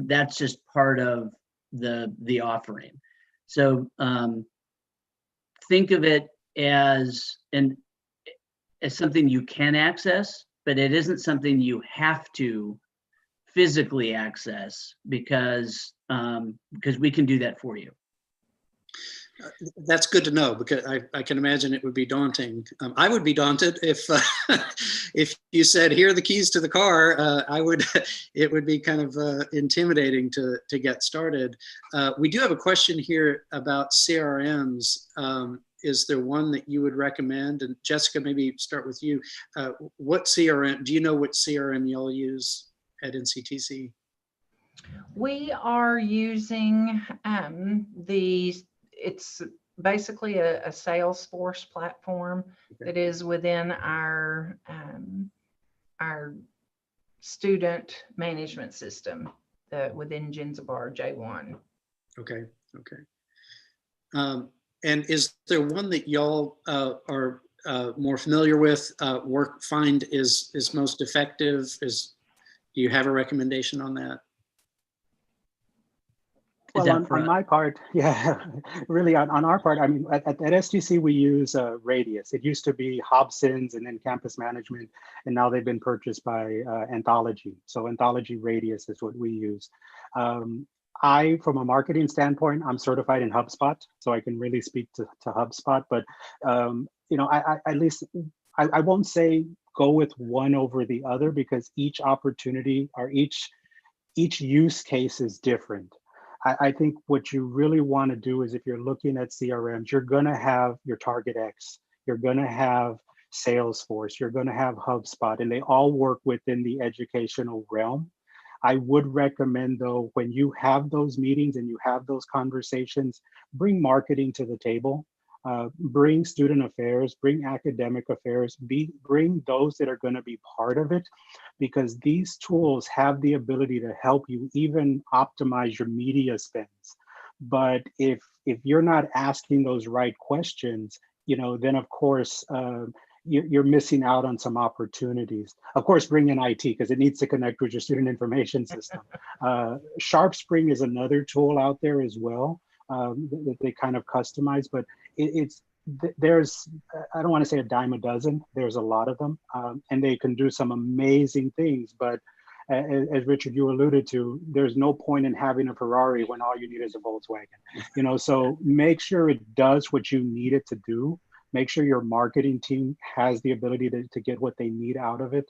that's just part of the offering. So think of it as something you can access, but it isn't something you have to physically access because we can do that for you. That's good to know, because I can imagine it would be daunting. I would be daunted if if you said, here are the keys to the car. It would be kind of intimidating to get started. We do have a question here about CRMs. Is there one that you would recommend? And Jessica, maybe start with you. What CRM, do you know what CRM y'all use at NCTC? We are using it's basically a Salesforce platform that is within our student management system within Genzabar J1. Okay. And is there one that y'all are more familiar with, find is most effective? Do you have a recommendation on that? Well, on my part, yeah, really on our part, I mean, at STC, we use Radius. It used to be Hobson's and then Campus Management, and now they've been purchased by Anthology. So Anthology Radius is what we use. From a marketing standpoint, I'm certified in HubSpot, so I can really speak to HubSpot. But, you know, I won't say go with one over the other, because each opportunity or each use case is different. I think what you really want to do is, if you're looking at CRMs, you're going to have your Target X, you're going to have Salesforce, you're going to have HubSpot, and they all work within the educational realm. I would recommend, though, when you have those meetings and you have those conversations, bring marketing to the table. Bring student affairs, bring academic affairs, bring those that are going to be part of it, because these tools have the ability to help you even optimize your media spends. But if you're not asking those right questions, you know, then of course you're missing out on some opportunities. Of course, bring in IT, because it needs to connect with your student information system. Sharpspring is another tool out there as well. That they kind of customize, but there's, I don't want to say a dime a dozen, there's a lot of them, and they can do some amazing things. But as Richard, you alluded to, there's no point in having a Ferrari when all you need is a Volkswagen, you know. So make sure it does what you need it to do. Make sure your marketing team has the ability to get what they need out of it.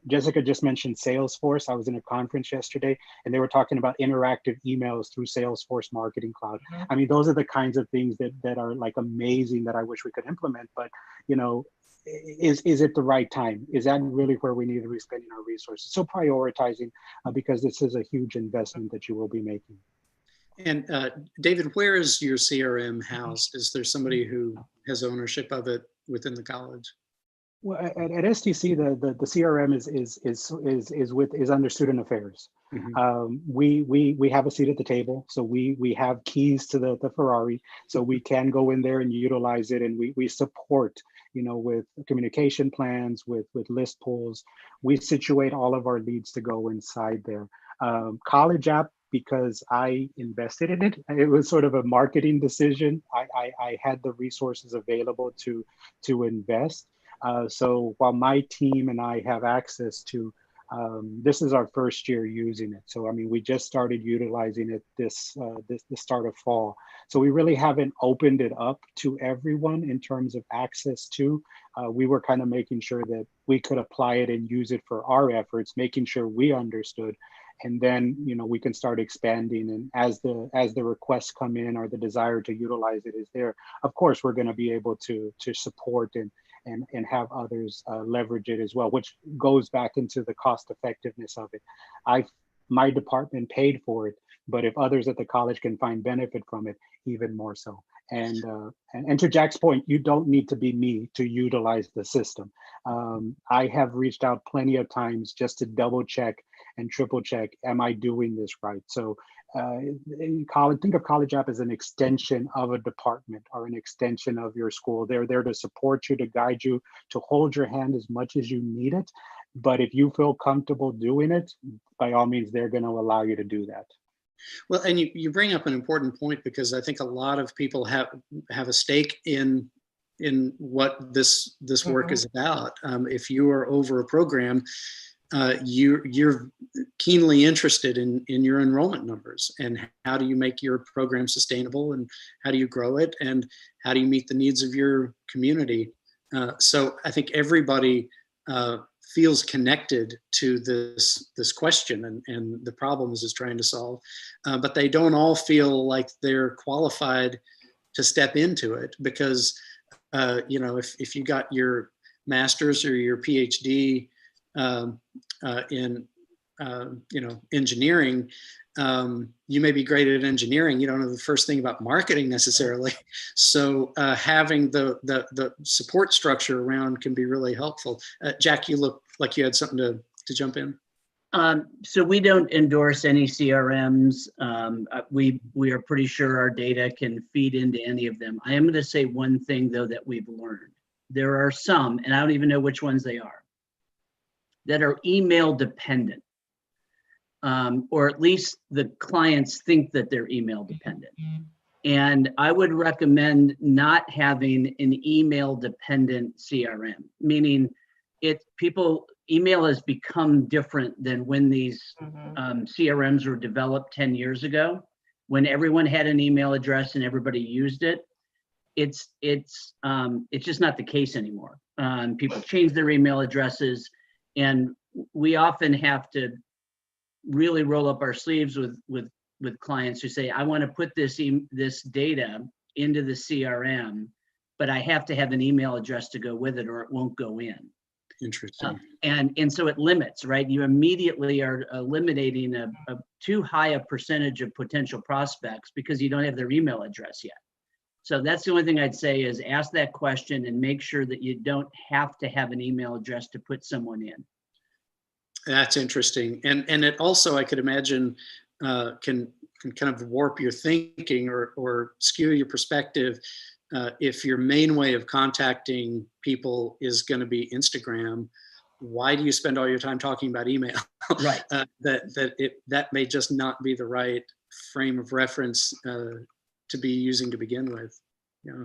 Jessica just mentioned Salesforce. I was in a conference yesterday, and they were talking about interactive emails through Salesforce Marketing Cloud. Mm-hmm. I mean, those are the kinds of things that are like amazing that I wish we could implement. But, you know, is it the right time? Is that really where we need to be spending our resources? So prioritizing, because this is a huge investment that you will be making. And David, where is your CRM housed? Is there somebody who has ownership of it within the college? Well, at STC, the CRM is under student affairs. Mm-hmm. We have a seat at the table, so we have keys to the Ferrari, so we can go in there and utilize it, and we support, you know, with communication plans, with list pulls. We situate all of our leads to go inside there. College app, because I invested in it. It was sort of a marketing decision. I had the resources available to invest. So while my team and I have access to This is our first year using it. So, I mean, we just started utilizing it the start of fall. So we really haven't opened it up to everyone in terms of access to. We were kind of making sure that we could apply it and use it for our efforts, making sure we understood. And then, you know, we can start expanding. And as the requests come in or the desire to utilize it is there, of course, we're going to be able to support and have others leverage it as well, which goes back into the cost effectiveness of it. My department paid for it, but if others at the college can find benefit from it, even more so. And to Jack's point, you don't need to be me to utilize the system. I have reached out plenty of times just to double check and triple check, am I doing this right? So in college, think of College App as an extension of a department or an extension of your school. They're there to support you, to guide you, to hold your hand as much as you need it. But if you feel comfortable doing it, by all means, they're going to allow you to do that. Well, and you bring up an important point, because I think a lot of people have a stake in what this work is about. If you are over a program, you're keenly interested in your enrollment numbers, and how do you make your program sustainable, and how do you grow it, and how do you meet the needs of your community. So I think everybody feels connected to this question and the problems it's trying to solve, but they don't all feel like they're qualified to step into it, because you know, if you got your master's or your PhD in you know, engineering, you may be great at engineering, you don't know the first thing about marketing necessarily. So having the support structure around can be really helpful. Jack, you look like you had something to jump in. So we don't endorse any CRMs. We are pretty sure our data can feed into any of them. I am going to say one thing though that we've learned. There are some, and I don't even know which ones they are, that are email dependent. Or at least the clients think that they're email dependent. And I would recommend not having an email dependent CRM, meaning email has become different than when these CRMs were developed 10 years ago, when everyone had an email address and everybody used it. It's just not the case anymore. People change their email addresses, and we often have to really roll up our sleeves with clients who say, I want to put this data into the CRM, but I have to have an email address to go with it or it won't go in. Interesting. And so it limits, right? You immediately are eliminating a too high a percentage of potential prospects because you don't have their email address yet. So that's the only thing I'd say is ask that question and make sure that you don't have to have an email address to put someone in. That's interesting. And it also, I could imagine, can kind of warp your thinking or skew your perspective. If your main way of contacting people is going to be Instagram, why do you spend all your time talking about email? Right. That may just not be the right frame of reference to be using to begin with. Yeah.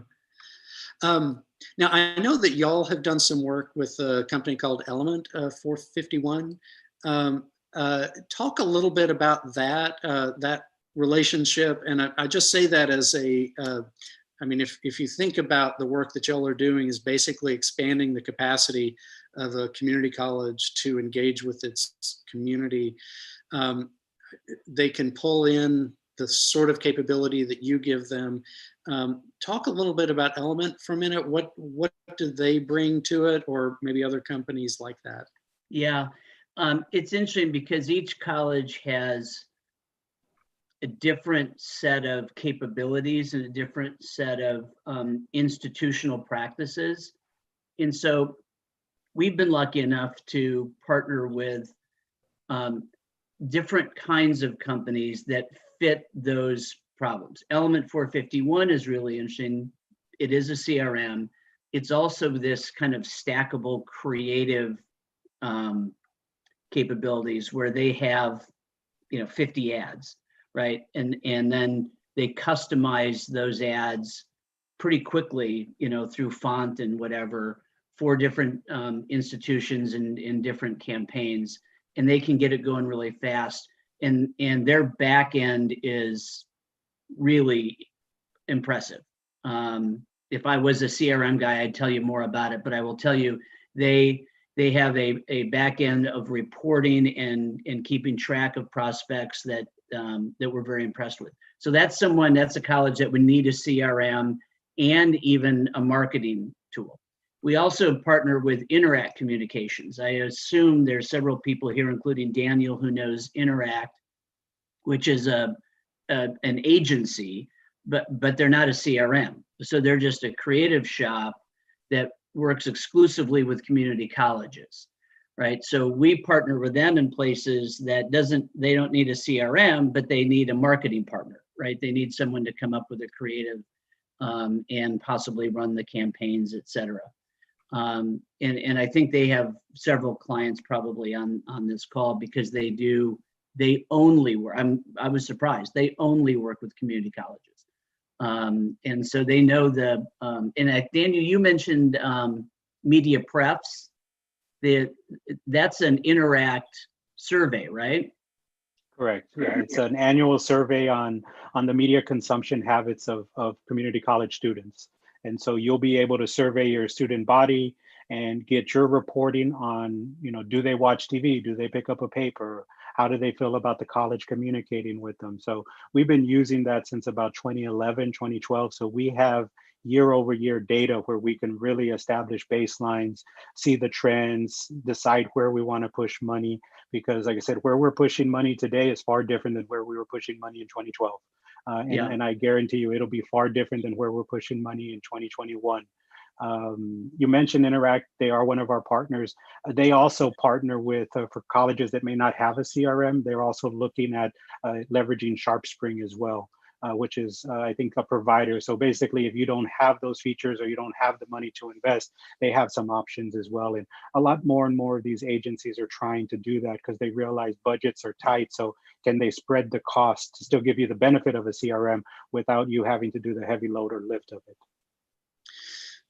Now, I know that y'all have done some work with a company called Element 451. Talk a little bit about that relationship. And I just say that as I mean, if you think about the work that y'all are doing is basically expanding the capacity of a community college to engage with its community, they can pull in the sort of capability that you give them. Talk a little bit about Element for a minute. What do they bring to it, or maybe other companies like that? Yeah, it's interesting because each college has a different set of capabilities and a different set of institutional practices. And so we've been lucky enough to partner with different kinds of companies that fit those problems. Element 451 is really interesting. It is a CRM. It's also this kind of stackable creative capabilities where they have, 50 ads, right? And then they customize those ads pretty quickly, through font and whatever for different institutions and in different campaigns. and they can get it going really fast. And their back end is really impressive. If I was a CRM guy, I'd tell you more about it, but I will tell you, they have a back end of reporting and keeping track of prospects that we're very impressed with. So that's a college that would need a CRM and even a marketing tool. We also partner with Interact Communications. I assume there's several people here, including Daniel, who knows Interact, which is an agency, but they're not a CRM. So they're just a creative shop that works exclusively with community colleges, right? So we partner with them in places that they don't need a CRM, but they need a marketing partner, right? They need someone to come up with a creative and possibly run the campaigns, et cetera. And I think they have several clients probably on this call, because they only work, I was surprised, they only work with community colleges. And so they know and Daniel, you mentioned media preps. That's an Interact survey, right? Correct. Yeah, it's an annual survey on the media consumption habits of community college students. And so you'll be able to survey your student body and get your reporting on, do they watch TV? Do they pick up a paper? How do they feel about the college communicating with them? So we've been using that since about 2011, 2012. So we have year-over-year data where we can really establish baselines, see the trends, decide where we want to push money. Because like I said, where we're pushing money today is far different than where we were pushing money in 2012. And I guarantee you it'll be far different than where we're pushing money in 2021. You mentioned Interact. They are one of our partners. They also partner with, for colleges that may not have a CRM, they're also looking at leveraging Sharpspring as well, which is, I think, a provider. So basically, if you don't have those features or you don't have the money to invest, they have some options as well. And a lot more and more of these agencies are trying to do that because they realize budgets are tight. So can they spread the cost to still give you the benefit of a CRM without you having to do the heavy load or lift of it?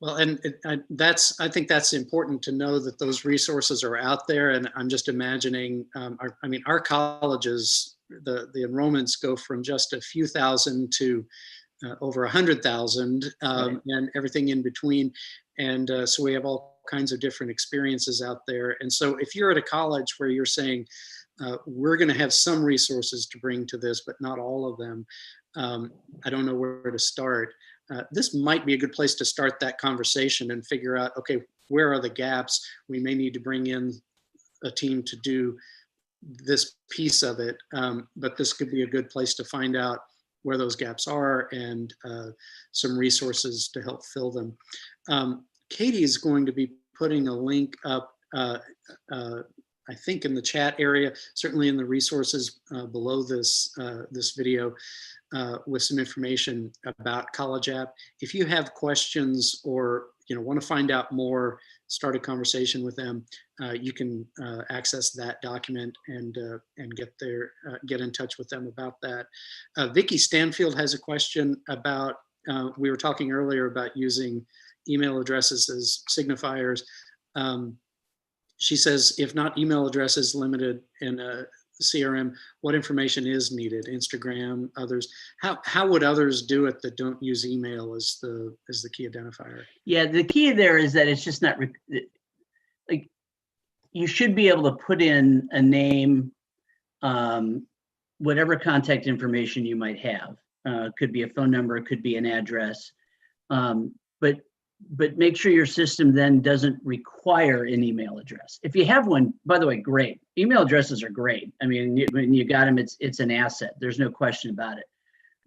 Well, and I think that's important to know that those resources are out there. And I'm just imagining, our colleges, the enrollments go from just a few thousand to over 100,000, Right. and everything in between. And so we have all kinds of different experiences out there. And so if you're at a college where you're saying, we're going to have some resources to bring to this, but not all of them, I don't know where to start. This might be a good place to start that conversation and figure out, okay, where are the gaps? We may need to bring in a team to do this piece of it, but this could be a good place to find out where those gaps are and some resources to help fill them. Katie is going to be putting a link up, I think in the chat area, certainly in the resources below this video, with some information about College App. If you have questions or want to find out more, start a conversation with them, you can access that document and get in touch with them about that. Vicki Stanfield has a question about, we were talking earlier about using email addresses as signifiers. She says, if not email addresses limited in a CRM, what information is needed? Instagram, others. How would others do it that don't use email as the key identifier? Yeah, the key there is that it's just not like, you should be able to put in a name, whatever contact information you might have. Could be a phone number, it could be an address, but make sure your system then doesn't require an email address. If you have one, by the way, great. Email addresses are great. I mean, when you got them, it's an asset. There's no question about it.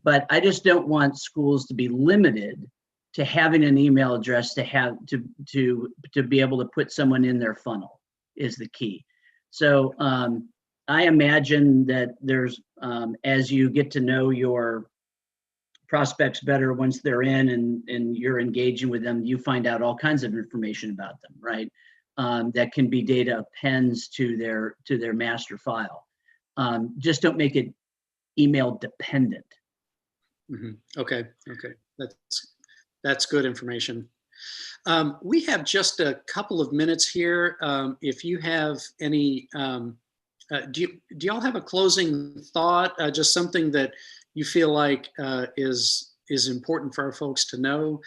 But I just don't want schools to be limited to having an email address to be able to put someone in their funnel is the key. So I imagine that there's, as you get to know your prospects better once they're in and you're engaging with them, you find out all kinds of information about them, right? That can be data appends to their master file. Just don't make it email dependent. Mm-hmm. Okay. That's good information. We have just a couple of minutes here. If you have any do y'all have a closing thought? Just something that you feel like is important for our folks to know?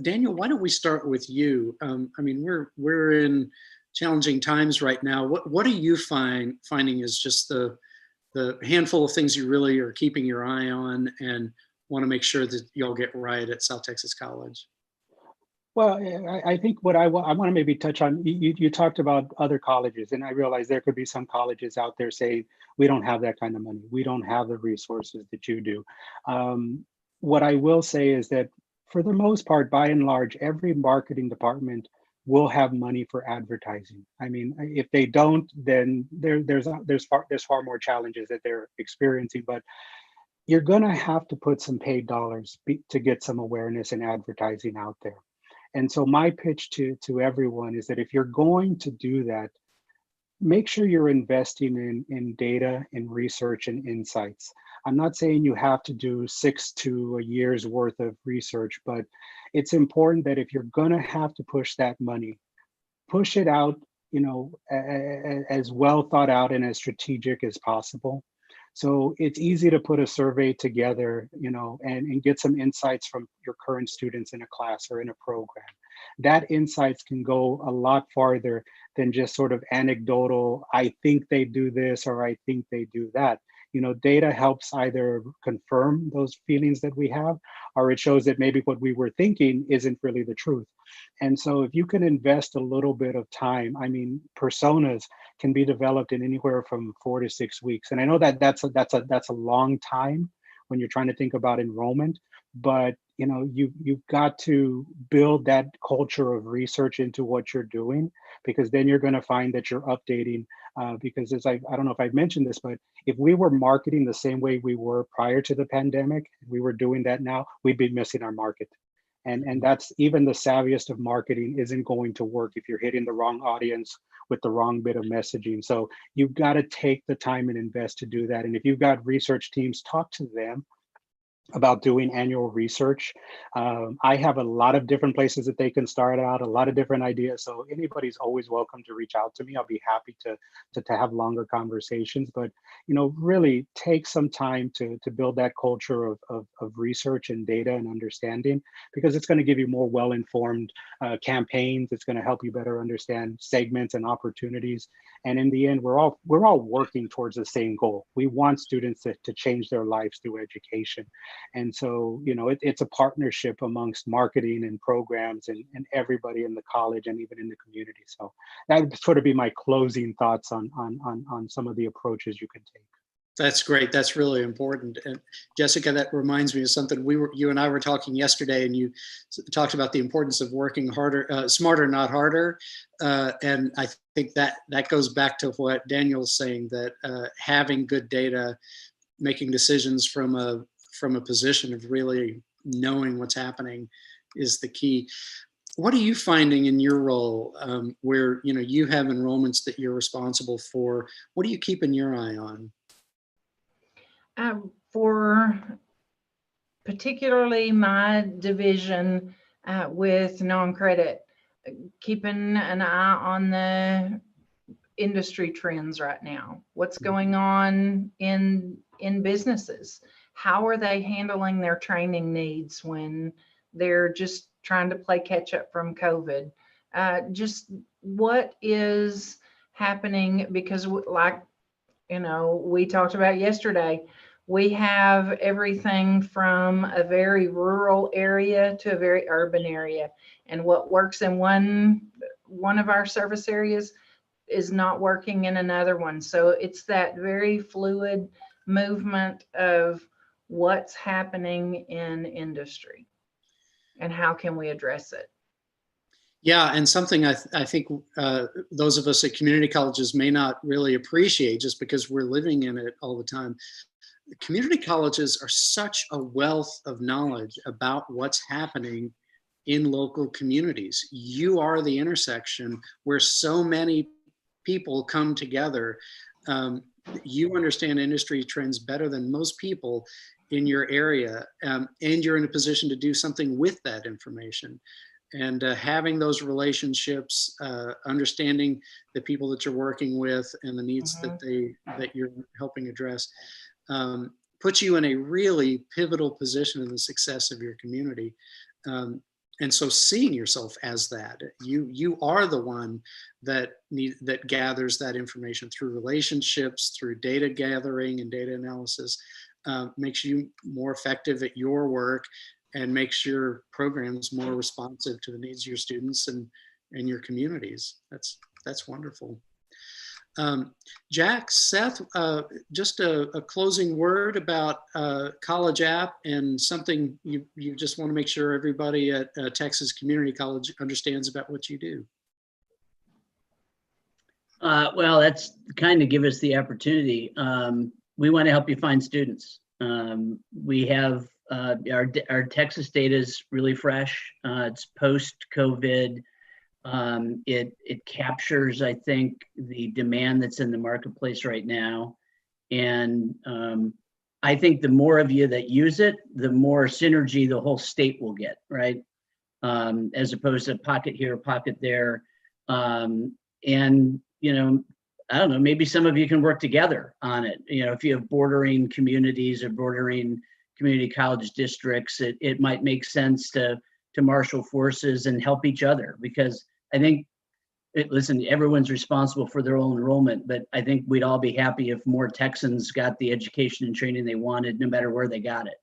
Daniel, why don't we start with you? I mean, we're in challenging times right now. What are you finding is just the handful of things you really are keeping your eye on and want to make sure that y'all get right at South Texas College? Well, I think what I want to maybe touch on, you talked about other colleges, and I realize there could be some colleges out there saying, we don't have that kind of money. We don't have the resources that you do. What I will say is that for the most part, by and large, every marketing department will have money for advertising. I mean, if they don't, then there's far more challenges that they're experiencing, but you're gonna have to put some paid dollars to get some awareness and advertising out there. And so my pitch to everyone is that if you're going to do that, make sure you're investing in data and research and insights. I'm not saying you have to do 6 to a year's worth of research, but it's important that if you're gonna have to push that money, push it out, you know, as well thought out and as strategic as possible. So it's easy to put a survey together, you know, and get some insights from your current students in a class or in a program. That insights can go a lot farther than just sort of anecdotal, I think they do this or I think they do that. You know, data helps either confirm those feelings that we have, or it shows that maybe what we were thinking isn't really the truth. And so if you can invest a little bit of time, I mean, personas can be developed in anywhere from 4 to 6 weeks. And I know that that's a long time when you're trying to think about enrollment, but you know, you've got to build that culture of research into what you're doing, because then you're going to find that you're updating. Because as I don't know if I've mentioned this, but if we were marketing the same way we were prior to the pandemic, we were doing that now, we'd be missing our market. And that's, even the savviest of marketing isn't going to work if you're hitting the wrong audience with the wrong bit of messaging. So you've got to take the time and invest to do that. And if you've got research teams, talk to them about doing annual research. I have a lot of different places that they can start out, a lot of different ideas. So anybody's always welcome to reach out to me. I'll be happy to have longer conversations, but you know, really take some time to build that culture of research and data and understanding, because it's going to give you more well-informed campaigns. It's going to help you better understand segments and opportunities. And in the end, we're all working towards the same goal. We want students to change their lives through education. And so, you know, it's a partnership amongst marketing and programs and everybody in the college and even in the community. So that would sort of be my closing thoughts on some of the approaches you can take. That's great. That's really important. And Jessica, that reminds me of something you and I were talking yesterday, and you talked about the importance of working harder, smarter, not harder. And I think that goes back to what Daniel's saying, that having good data, making decisions from a position of really knowing what's happening is the key. What are you finding in your role where, you know, you have enrollments that you're responsible for? What are you keeping your eye on? For particularly my division with non-credit, keeping an eye on the industry trends right now. What's going on in businesses? How are they handling their training needs when they're just trying to play catch up from COVID? Just what is happening, because like, you know, we talked about yesterday, we have everything from a very rural area to a very urban area. And what works in one of our service areas is not working in another one. So it's that very fluid movement of what's happening in industry and how can we address it. Yeah, and something I think those of us at community colleges may not really appreciate, just because we're living in it all the time. Community colleges are such a wealth of knowledge about what's happening in local communities. You are the intersection where so many people come together. You understand industry trends better than most people in your area, and you're in a position to do something with that information. and having those relationships, understanding the people that you're working with and the needs that you're helping address, puts you in a really pivotal position in the success of your community. And so seeing yourself as that, you are the one that gathers that information through relationships, through data gathering and data analysis, makes you more effective at your work and makes your programs more responsive to the needs of your students and your communities. That's wonderful. Jack, Seth, just a closing word about College App and something you just want to make sure everybody at Texas Community College understands about what you do. Well, that's kind of give us the opportunity. We want to help you find students. We have our Texas data is really fresh. It's post-COVID. It captures, I think, the demand that's in the marketplace right now. And I think the more of you that use it, the more synergy the whole state will get, right? As opposed to pocket here, pocket there. And, you know, I don't know, maybe some of you can work together on it. You know, if you have bordering communities or bordering community college districts, it might make sense to marshal forces and help each other, because I think, listen, everyone's responsible for their own enrollment, but I think we'd all be happy if more Texans got the education and training they wanted, no matter where they got it.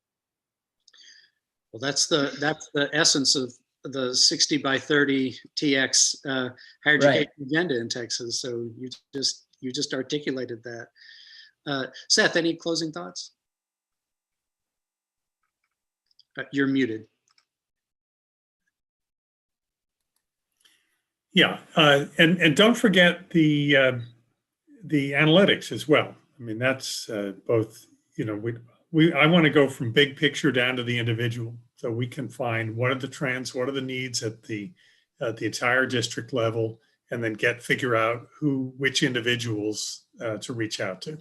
Well, that's the essence of the 60 by 30 TX higher education agenda in Texas. So you just articulated that. Seth, any closing thoughts? You're muted. Yeah, and don't forget the analytics as well. I mean, that's both. You know, I want to go from big picture down to the individual, so we can find what are the trends, what are the needs at the entire district level, and then figure out which individuals to reach out to.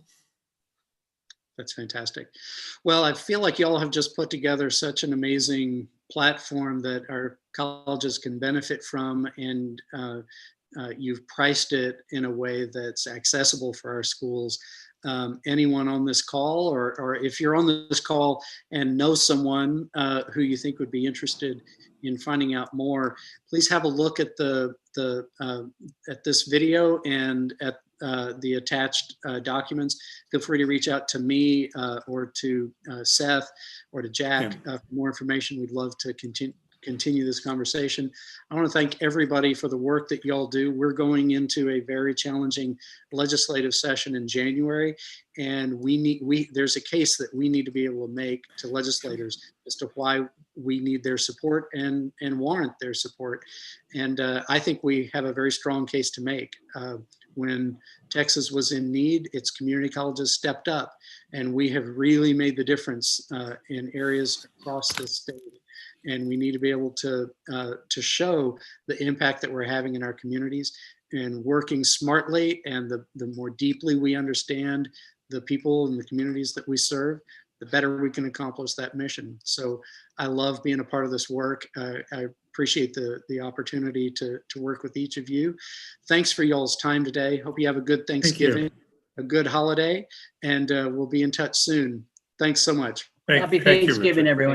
That's fantastic. Well, I feel like y'all have just put together such an amazing platform that our colleges can benefit from, and you've priced it in a way that's accessible for our schools. Anyone on this call, or if you're on this call and know someone who you think would be interested in finding out more, please have a look at at this video and at the attached documents. Feel free to reach out to me or to Seth or to Jack for more information. We'd love to continue this conversation. I want to thank everybody for the work that y'all do. We're going into a very challenging legislative session in January, and there's a case that we need to be able to make to legislators as to why we need their support and warrant their support. And I think we have a very strong case to make. When Texas was in need, its community colleges stepped up, and we have really made the difference in areas across the state. And we need to be able to show the impact that we're having in our communities, and working smartly. And the more deeply we understand the people and the communities that we serve, the better we can accomplish that mission. So I love being a part of this work. I appreciate the opportunity to work with each of you. Thanks for y'all's time today. Hope you have a good Thanksgiving, a good holiday, and we'll be in touch soon. Thanks so much. Happy Thanksgiving, everyone.